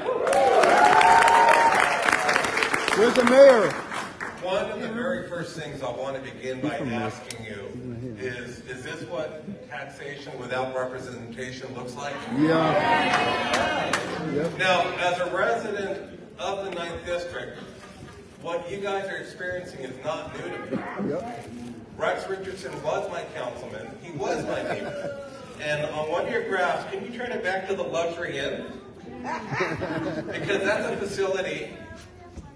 Where's the mayor? One of the very first things I want to begin by asking you is this what taxation without representation looks like? Yeah. Yep. Now, as a resident of the 9th District, what you guys are experiencing is not new to me. Yep. Rex Richardson was my councilman. He was my neighbor. And on one of your graphs, can you turn it back to the luxury inn? Because that's a facility,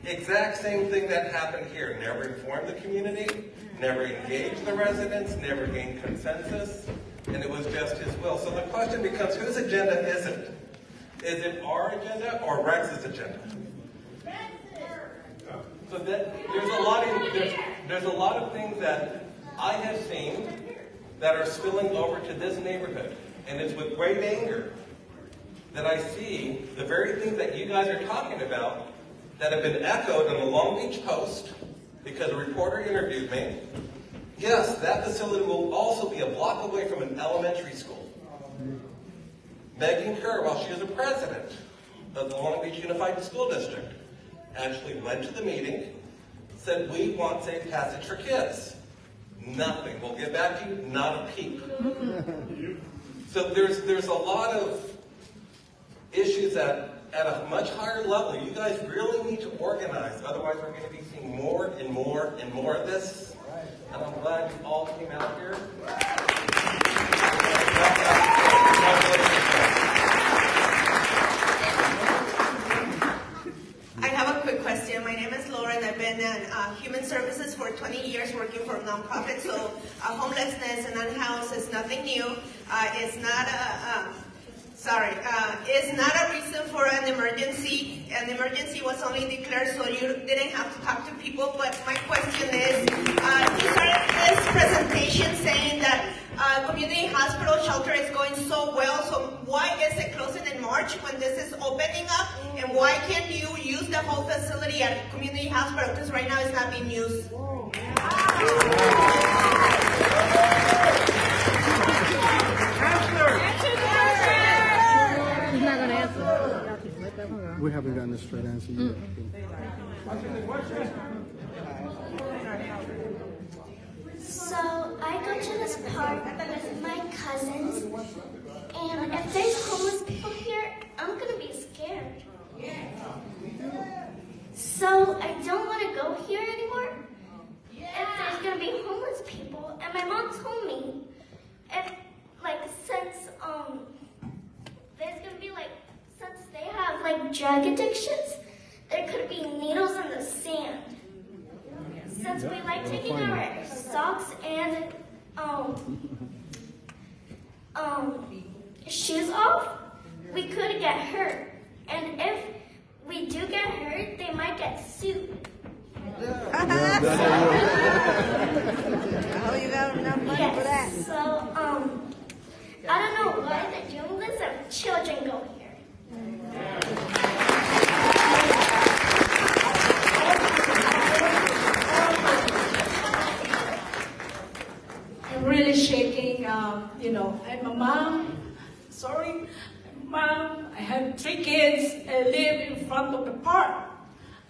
exact same thing that happened here. Never informed the community, never engaged the residents, never gained consensus, and it was just his will. So the question becomes, whose agenda is it? Is it our agenda or Rex's agenda? So there's a lot of things that I have seen that are spilling over to this neighborhood. And it's with great anger that I see the very things that you guys are talking about that have been echoed in the Long Beach Post because a reporter interviewed me. Yes, that facility will also be a block away from an elementary school. Megan Kerr, while she is a president of the Long Beach Unified School District, actually went to the meeting, said, we want safe passage for kids. Nothing. We'll get back to you, not a peep. So there's a lot of issues that at a much higher level, you guys really need to organize. Otherwise, we're going to be seeing more and more and more of this. And I'm glad you all came out here. I have a quick question. My name is Lauren. I've been in human services for 20 years working for nonprofits. So homelessness and unhoused is nothing new. It's not it's not a reason for an emergency. An emergency was only declared so you didn't have to talk to people. But my question is, you started this presentation saying that community hospital shelter is going so well, so why is it closing in March when this is opening up? And why can't you use the whole facility at community hospital? Because right now it's not being used. He's not going to answer. We haven't gotten a straight answer yet. So I go to this park with my cousins, and if there's homeless people here, I'm gonna be scared. So I don't want to go here anymore. If there's gonna be homeless people, and my mom told me, if since there's gonna be since they have drug addictions, there could be needles in the sand. Since we like taking our socks and shoes off, we could get hurt. And if we do get hurt, they might get sued. Oh, you got enough money for that? So, I don't know why they're doing this if children go here. I'm really shaking. I'm a mom. Sorry, mom. I have 3 kids and live in front of the park.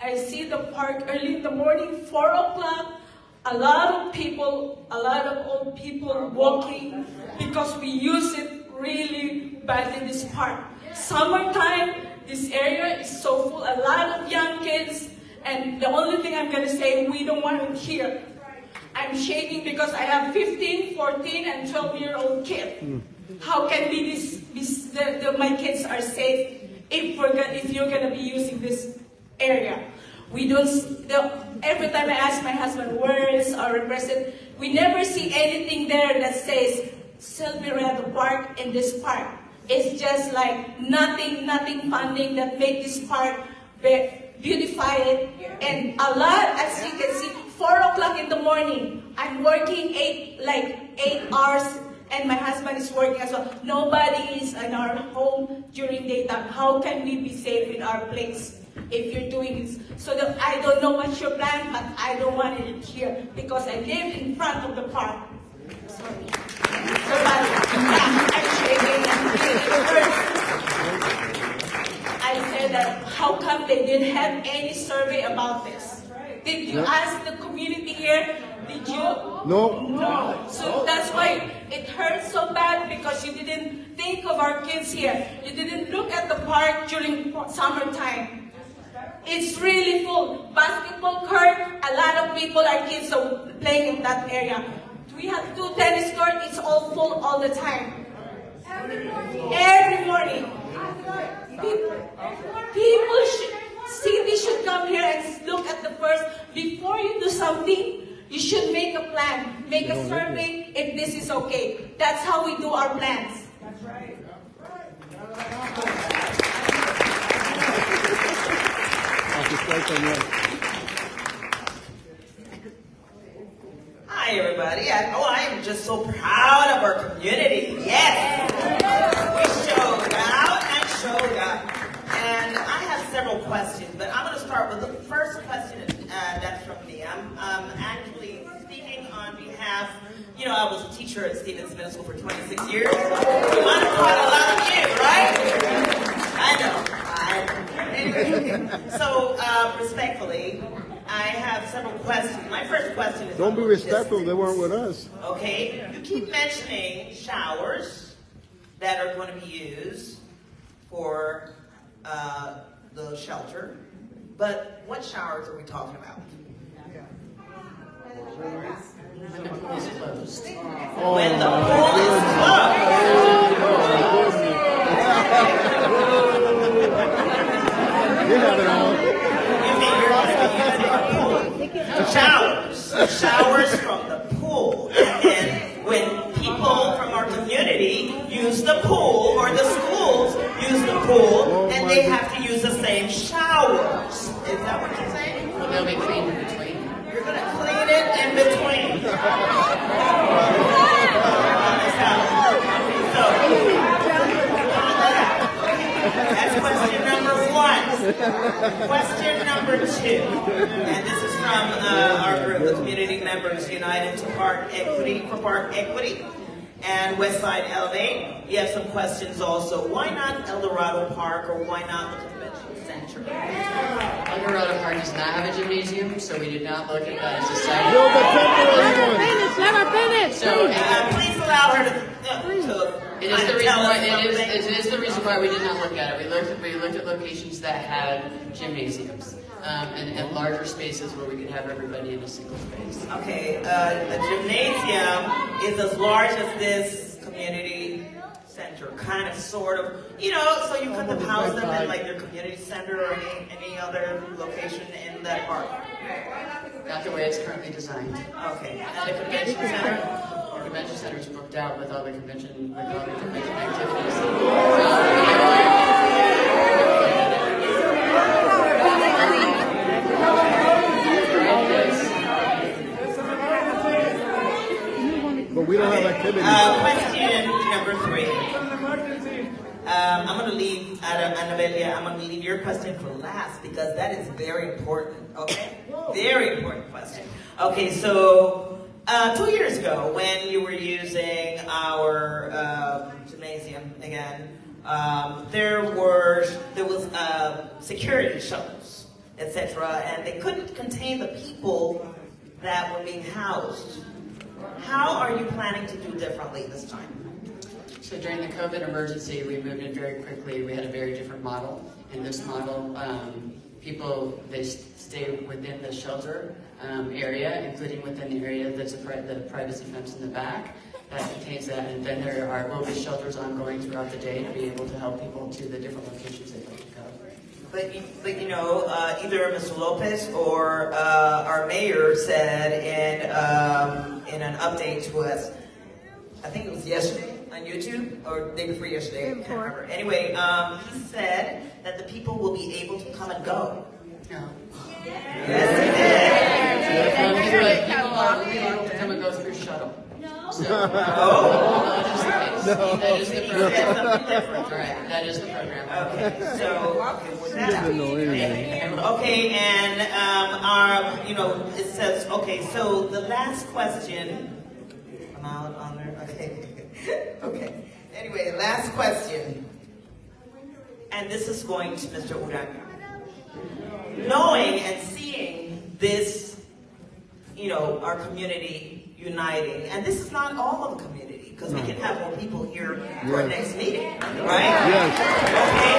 I see the park early in the morning, 4 o'clock, a lot of people, a lot of old people walking because we use it really bad in this park. Summertime, this area is so full, a lot of young kids, and the only thing I'm gonna say, we don't want it here. I'm shaking because I have 15, 14, and 12-year-old kids. How can my kids are safe if you're gonna be using this area? We don't. Every time I ask my husband where is our representative, we never see anything there that says Silverado Park in this park. It's just like nothing funding that make this park beautify it, and a lot, as you can see, 4 o'clock in the morning. I'm working 8 hours, and my husband is working as well. Nobody is in our home during daytime. How can we be safe in our place if you're doing this? So I don't know what's your plan, but I don't want it here because I live in front of the park. Sorry. I'm shaking and it hurts. I said that how come they didn't have any survey about this? Did you ask the community here? Did you? No. No. So that's why it hurts so bad because you didn't think of our kids here. You didn't look at the park during summertime. It's really full. Basketball court, a lot of people, our kids are playing in that area. We have 2 tennis courts, it's all full all the time. Every morning. People should come here and look at the first. Before you do something, you should make a plan. Make a survey if this is okay. That's how we do our plans. That's right. Hi, everybody. I am just so proud of our community. Yes. We showed out and showed up. And I have several questions, but I'm going to start with the first question that's from me. I'm actually speaking on behalf, I was a teacher at Stevens Middle School for 26 years. So you might have taught a lot of you, right? I know. Anyway, so respectfully, I have several questions. My first question is... Don't be respectful, they weren't with us. Okay, you keep mentioning showers that are going to be used for the shelter, but what showers are we talking about? When the pool is closed. When the pool is You have it all. You mean you're going to be using a pool? Showers from the pool. And then when people from our community use the pool, or the schools use the pool, and they have to use the same showers. Is that what you're saying? Well, they'll be cleaned in between. You're going to clean it in between. That's question number 1. Question number 2, and this is from our group, the Community Members United for Park Equity, and Westside LA. You have some questions also. Why not El Dorado Park, or why not the Convention Center? El Dorado Park does not have a gymnasium, so we did not look at that as a site. Let her finish. So, please allow her to it is the reason why we did not look at it. We looked at locations that had gymnasiums and larger spaces where we could have everybody in a single space. Okay, a gymnasium is as large as this community center, kind of, sort of, so you couldn't house them in like your community center or any other location in that park. Not the way it's currently designed. Okay, and the convention center? The convention center is booked out with all the convention activities. But we don't have activities. Question number 3. I'm going to leave, Annabelia, I'm going to leave your question for last because that is very important, okay? Very important question. Okay, so 2 years ago, when you were using our gymnasium again, there was security shuttles etc., and they couldn't contain the people that were being housed. How are you planning to do differently this time? So during the COVID emergency, we moved in very quickly. We had a very different model. In this model, people, they stay within the shelter area, including within the area that's the privacy fence in the back that contains that. And then there will be shelters ongoing throughout the day to be able to help people to the different locations they'd like to go. But you know, either Mr. Lopez or our mayor said in an update to us, I think it was yesterday on YouTube, or the day before yesterday, I can't remember. Anyway, he said that the people will be able to come and go. No. Yes, he did. People come and go through shuttle. No. So, Oh. that is the program. Something different. Right, that is the program. Okay, so She doesn't know anything. okay, and you know, it says, okay, so the last question. I'm out on there. Okay. Okay. Anyway, last question. And this is going to Mr. Uranga. Knowing and seeing this, you know, our community uniting, and this is not all of the community, because we can have more people here for our next meeting, right? Yes. Okay.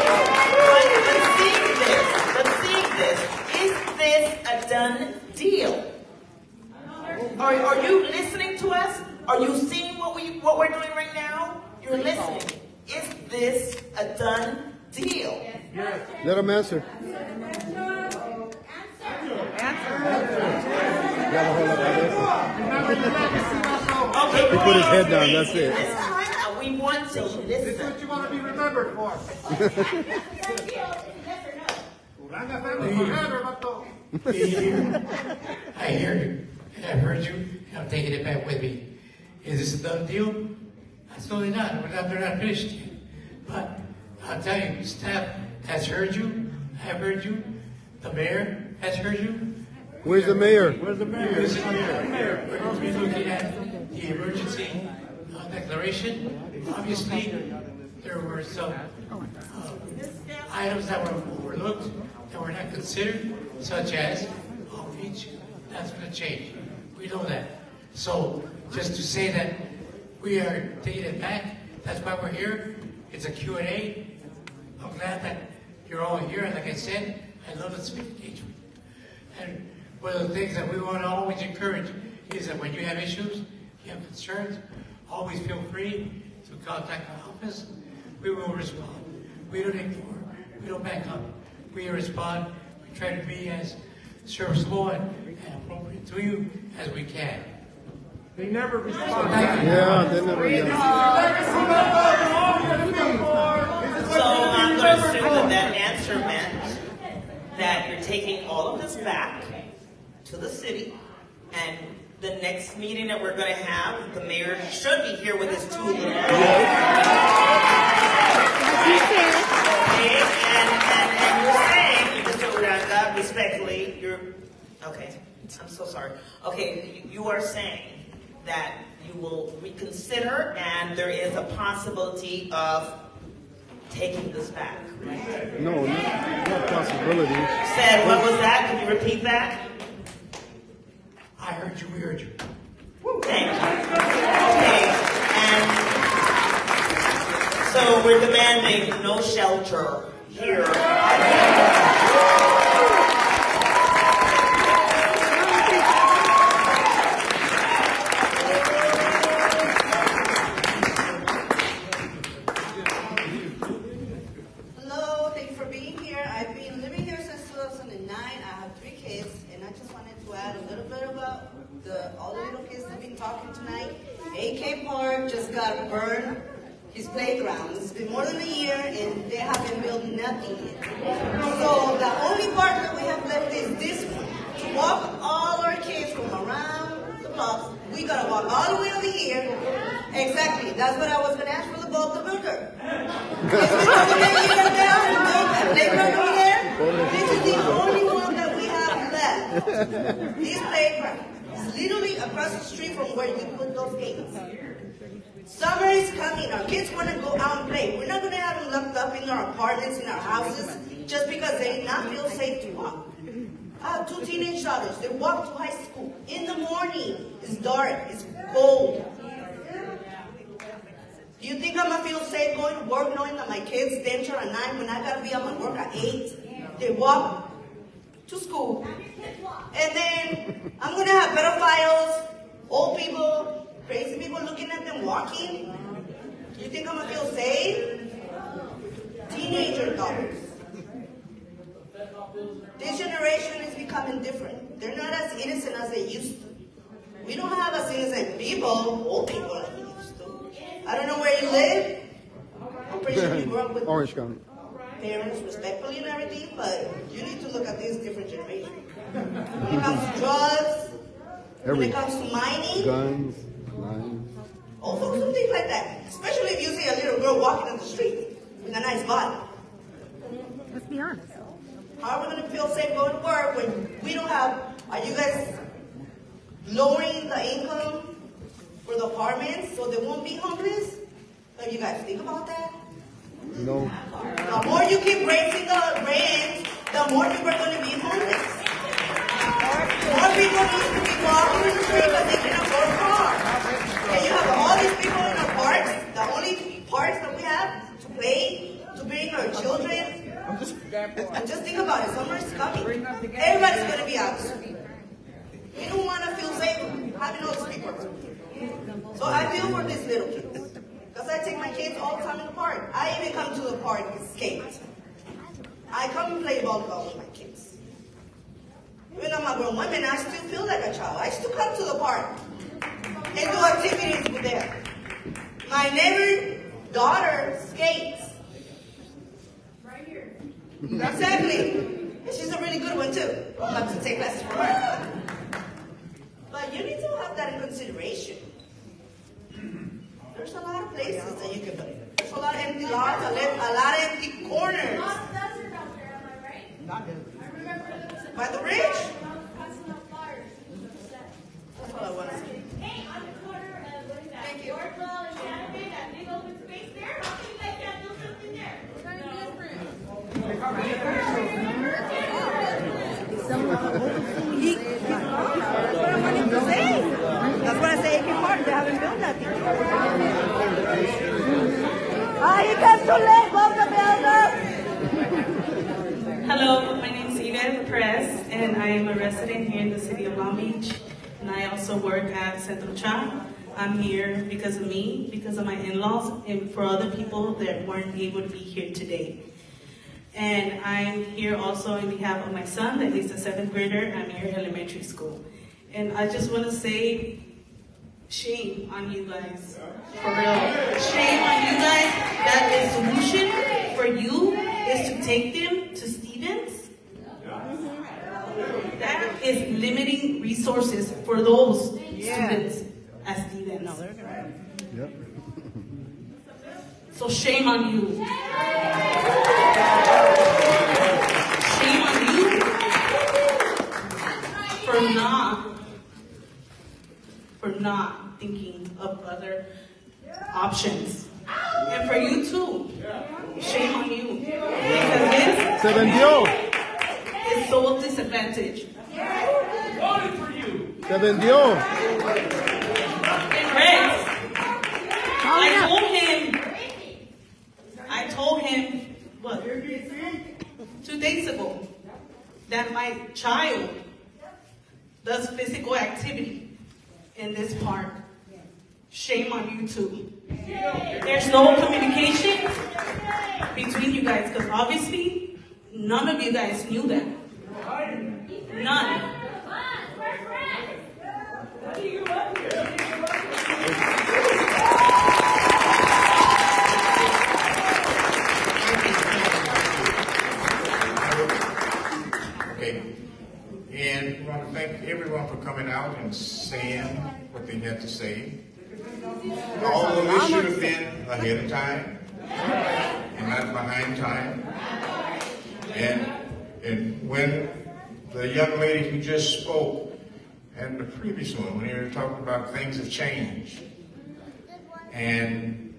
But seeing this, is this a done deal? Are you listening to us? Are you seeing what we're doing right now? You're listening. Is this a done deal? Yes. Let him answer. Okay, he put his head down, that's it. This time we want to listen. This is what you want to be remembered for. I hear you, and I've heard you, and I'm taking it back with me. Is this a done deal? Absolutely not. They're not finished yet. But I'll tell you, staff has heard you. I've heard you. The mayor has heard you. Where's the mayor? Where's the mayor? We're going to be looking at the emergency declaration. Obviously, there were some items that were overlooked, that were not considered, such as outreach. That's going to change. We know that. So just to say that we are taking it back, that's why we're here. It's a Q&A. I'm glad that you're all here. And like I said, I love the civic engagement. And one of the things that we want to always encourage is that when you have issues, you have concerns, always feel free to contact our office. We will respond. We don't ignore. We don't back up. We respond. We try to be as serviceable and appropriate to you as we can. They never respond. Yeah, they never. So I'm going to assume that answer meant that you're taking all of this back to the city, and the next meeting that we're going to have, the mayor should be here with his 2 little boys. Okay, and you're saying, Mr. Uranga, respectfully, okay, I'm so sorry. Okay, you are saying that you will reconsider and there is a possibility of taking this back, right? No, not possibility. Said, what was that? Can you repeat that? I heard you, we heard you. Thank you. Okay, and so we're demanding no shelter here. Hello, thank you for being here. I've been living here since 2009. I have 3 kids, and I just wanted to add a little bit about all the little kids that have been talking tonight. AK Park just got burned. His playground. It's been more than a year, and they haven't built nothing yet. So the only part that we have left is this one. To walk all our kids from around the blocks, we gotta walk all the way over here. Exactly. That's what I was gonna ask for the builder. This is the only one that we have left. This playground is literally across the street from where you put those gates. Summer is coming. Our kids want to go out and play. We're not going to have them locked up in our apartments, in our houses, just because they not feel safe to walk. I have 2 teenage daughters. They walk to high school. In the morning, it's dark, it's cold. Do you think I'm going to feel safe going to work knowing that my kids enter at 9 when I got to be at my work at 8? They walk to school. And then I'm going to have pedophiles, old people, crazy people looking at them walking. Do you think I'm going to feel safe? Teenager daughters. This generation is becoming different. They're not as innocent as they used to. We don't have as innocent people, old people like we used to. I don't know where you live. I'm pretty sure you grew up with Orange County. parents respectfully and everything, but you need to look at this different generation. When it comes to drugs, when it comes to mining, guns, mines. all sorts of things like that. Especially if you see a little girl walking on the street with a nice body. Let's be honest. How are we going to feel safe going to work when we don't have, are you guys lowering the income for the apartments so they won't be homeless? Have you guys think about that? No. The more you keep raising the rent, the more people are going to be homeless. More people need to be walking in the street because they can afford a car. And you have all these people in the parks, the only parks that we have to play, to bring our children. And just think about it, summer's coming. Everybody's going to be out. We don't want to feel safe having all these people. So I feel for these little kids. Because I take my kids all the time in the park. I even come to the park and skate. I come and play volleyball with my kids. Even though I'm a grown woman, I still feel like a child. I still come to the park and do activities with them. My neighbor's daughter skates. Right here. Exactly. And she's a really good one too. I'm about to take classes from her. But you need to have that in consideration. There's a lot of places that you can put it. There's a lot of empty lots, a lot of empty corners. By the bridge? That's all I want to say. Thank you. That's what I say, AK Park, they haven't built nothing. He comes too late, Bob the builder. Hello, my name is Eden Perez, and I am a resident here in the city of Long Beach, and I also work at Centro Cha. I'm here because of me, because of my in-laws, and for other people that weren't able to be here today. And I'm here also on behalf of my son, that is a 7th grader at Mary Elementary School. And I just want to say, shame on you guys, for real. Shame on you guys that the solution for you is to take them to Stevens. That is limiting resources for those students at Stevens. Yep. So shame on you. Shame on you for not thinking of other options. And for you too. Shame on you. Because this Se vendió. is so disadvantaged. Voted for you. Se vendió. And Rex, I told him, what, 2 days ago, that my child does physical activity in this park. Shame on you too. There's no communication between you guys, because obviously none of you guys knew that. None. Okay. And we want to thank everyone for coming out and saying what they had to say. Although this should have been ahead of time and not behind time. And when the young lady who just spoke and the previous one, when you were talking about things have changed. And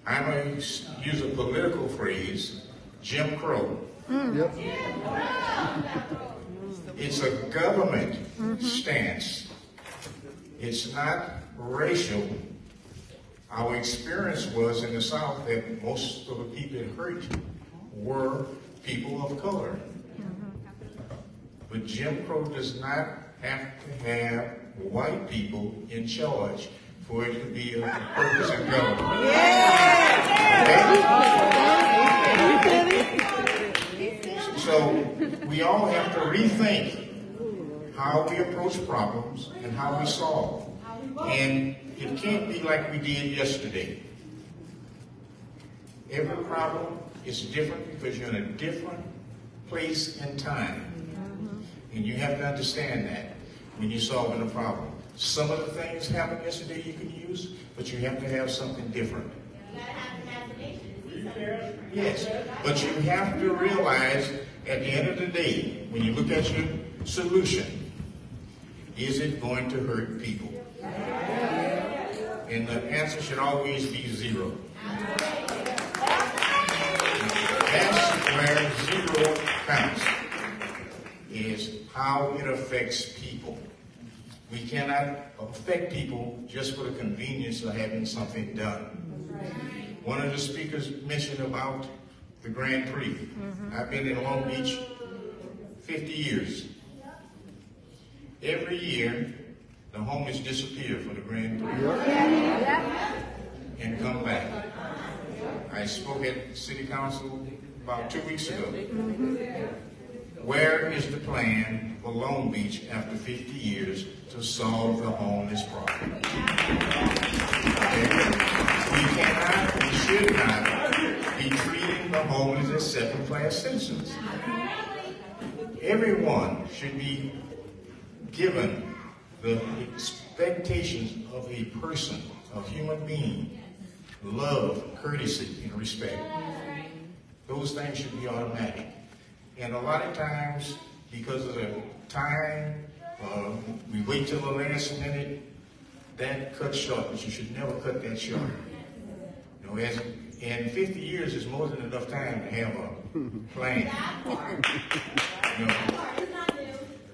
I'm going to use a political phrase, Jim Crow. Yep. It's a government stance. It's not racial. Our experience was in the South that most of the people it hurt were people of color. But Jim Crow does not have to have white people in charge for it to be a purpose in government. So we all have to rethink how we approach problems and how we solve. And it can't be like we did yesterday. Every problem is different because you're in a different place and time. And you have to understand that when you're solving a problem. Some of the things happened yesterday you can use, but you have to have something different. Yes, but you have to realize at the end of the day, when you look at your solution, is it going to hurt people? And the answer should always be 0. That's where 0 counts, is how it affects people. We cannot affect people just for the convenience of having something done. One of the speakers mentioned about the Grand Prix. I've been in Long Beach 50 years. Every year, the homeless disappear for the Grand Prix and come back. I spoke at City Council about 2 weeks ago. Where is the plan for Long Beach after 50 years to solve the homeless problem? We cannot, we should not be treating the homeless as second-class citizens. Everyone should be given the expectations of a person, a human being, love, courtesy, and respect. Those things should be automatic. And a lot of times, because of the time, we wait till the last minute, that cuts short, but you should never cut that short. You know, and 50 years is more than enough time to have a plan. You know,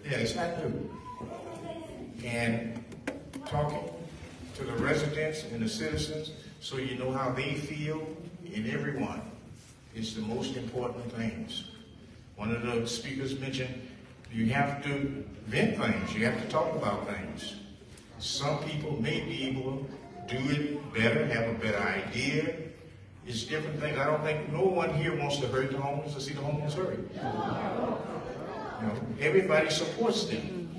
yeah, it's not new. And talking to the residents and the citizens so you know how they feel in everyone is the most important things. One of the speakers mentioned you have to vent things, you have to talk about things. Some people may be able to do it better, have a better idea. It's different things. I don't think no one here wants to hurt the homeless or see the homeless hurt. You know, everybody supports them,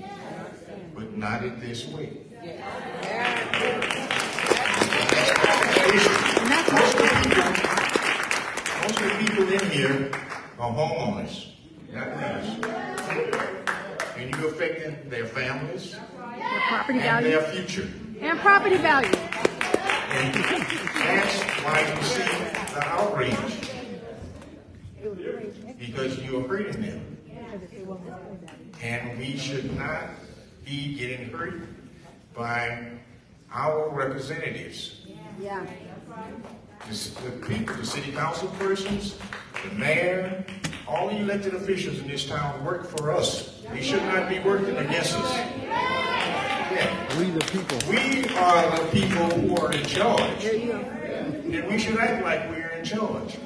but not in this way. Most of the people in here are homeowners, not renters. And you're affecting their families, Their property and value. their future. And property value. And that's why you see the outrage. Because you're hurting them. And we should not be getting hurt by our representatives. Yeah. The people, the city council persons, the mayor, all the elected officials in this town work for us. They should not be working against us. Yeah. We the people. We are the people who are in charge. And we should act like we're in charge.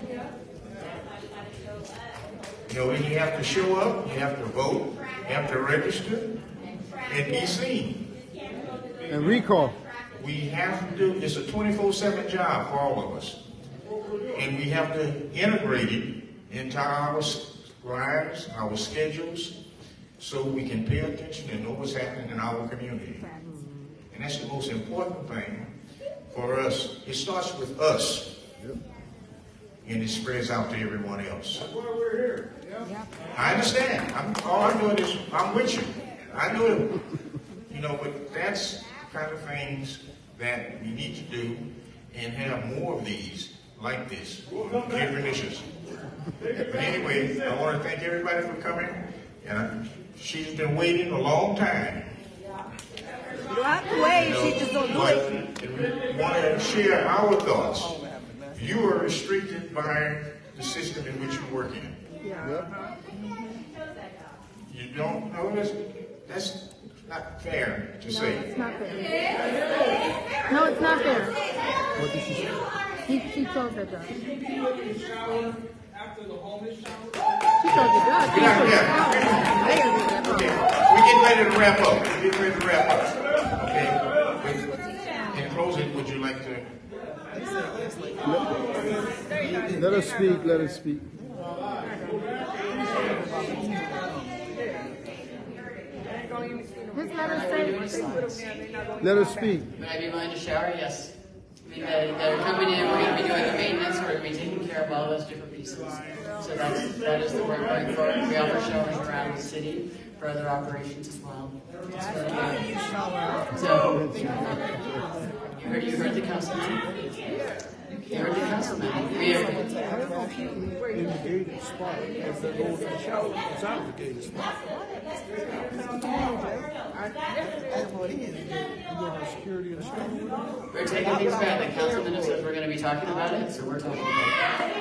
You know, you have to show up, you have to vote, you have to register, and be seen. And recall. We have to do, it's a 24/7 job for all of us. And we have to integrate it into our lives, our schedules, so we can pay attention and know what's happening in our community. And that's the most important thing for us. It starts with us, and it spreads out to everyone else. That's why we're here. I understand. All I'm doing is, I'm with you. I know it. You know, but that's the kind of things that we need to do and have more of these like this, different issues. But anyway, I want to thank everybody for coming. And she's been waiting a long time. You don't have to wait, she just don't do it. And we want to share our thoughts. You are restricted by the system in which you work in. You don't notice? That's not fair to say. It's not fair. No, it's not fair. What did she say? She chose that job. After the homeless shower? She chose the job. She chose the job. Okay. We're getting ready to wrap up. Okay. In closing, would you like to? Let us speak. Let us speak. Just let us say. Let us speak. Would I be willing to shower? Yes. I mean, that are coming in, we're going to be doing the maintenance, we're going to be taking care of all those different pieces. So that is the work going forward. We offer showers around the city for other operations as well. So, you heard the councilman. You heard the councilman. We are in the gated spot as they're going to the shower. It's out of the gated spot. We're taking things back. The councilman says we're going to be talking about it, so we're talking about it.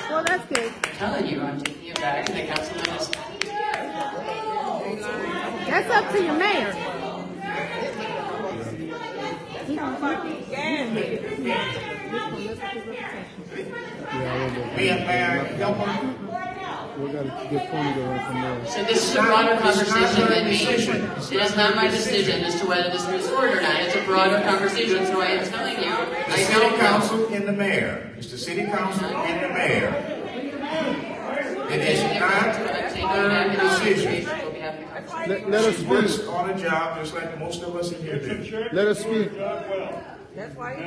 Well, that's good. I'm telling you, I'm taking it back, and the councilman is. That's up to your mayor. Me and Mayor Gilmore. We got a good point to run from there. So this is a broader conversation than me. It is not my decision as to whether this moves forward or not. It's a broader conversation, so I am telling you. The city council and the mayor. It's the city council and the mayor. It is not their decision. Let us She works speak. on a job just like most of us in here do. Let us speak. That's why you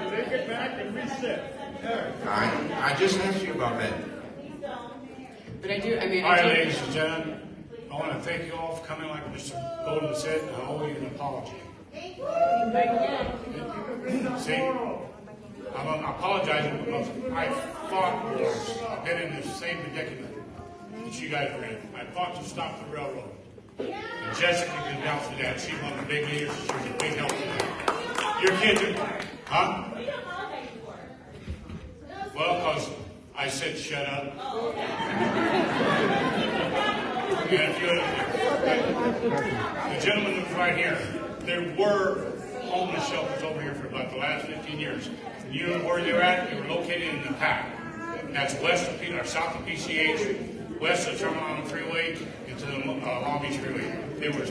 take it back and reset. I just asked you about that. But I do, I mean, All right, ladies and gentlemen, I want to thank you all for coming like Mr. Golden said, and I owe you an apology. See, I'm apologizing because I fought wars. I've been in the same predicament that you guys are in. I fought to stop the railroad. And Jessica can vouch for that. She's one of the big leaders. She was a big help to me. Your kids are, huh? Well, because I said shut up. And if the gentleman was right here. There were homeless shelters over here for about the last 15 years. You know where they're at? They were located in the PAC. That's west of or south of PCH, west of Terminal Island Freeway, into the Long Beach Freeway. They were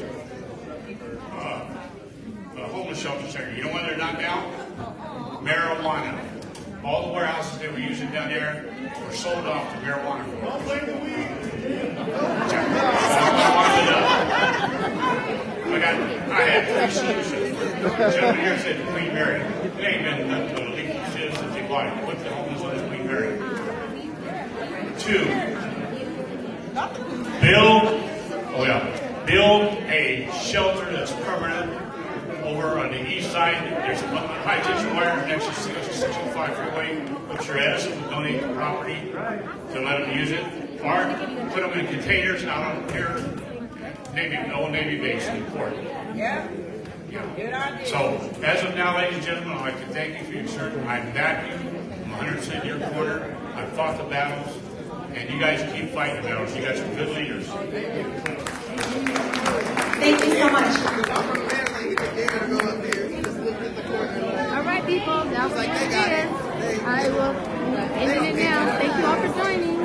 homeless shelter center. You know why they're not now? Marijuana. All the warehouses they were using down there were sold off to marijuana. I had three solutions. The gentleman here said Queen Mary. It ain't been nothing but a leaky since they bought it. Put the homeless on the Queen Mary. 2, build a shelter that's permanent over on the east side. There's a high tension wire next to 605 freeway. Put your ass and donate the property to let them use it. Or put them in containers out on here. Old Navy base in the port. Yeah. So, as of now, ladies and gentlemen, I'd like to thank you for your service. I'm back you. I'm 100% in your corner. I've fought the battles. And you guys keep fighting the battles. You got some good leaders. Thank you so much. All right, people. That was it. I will end it now. Thank you all for joining.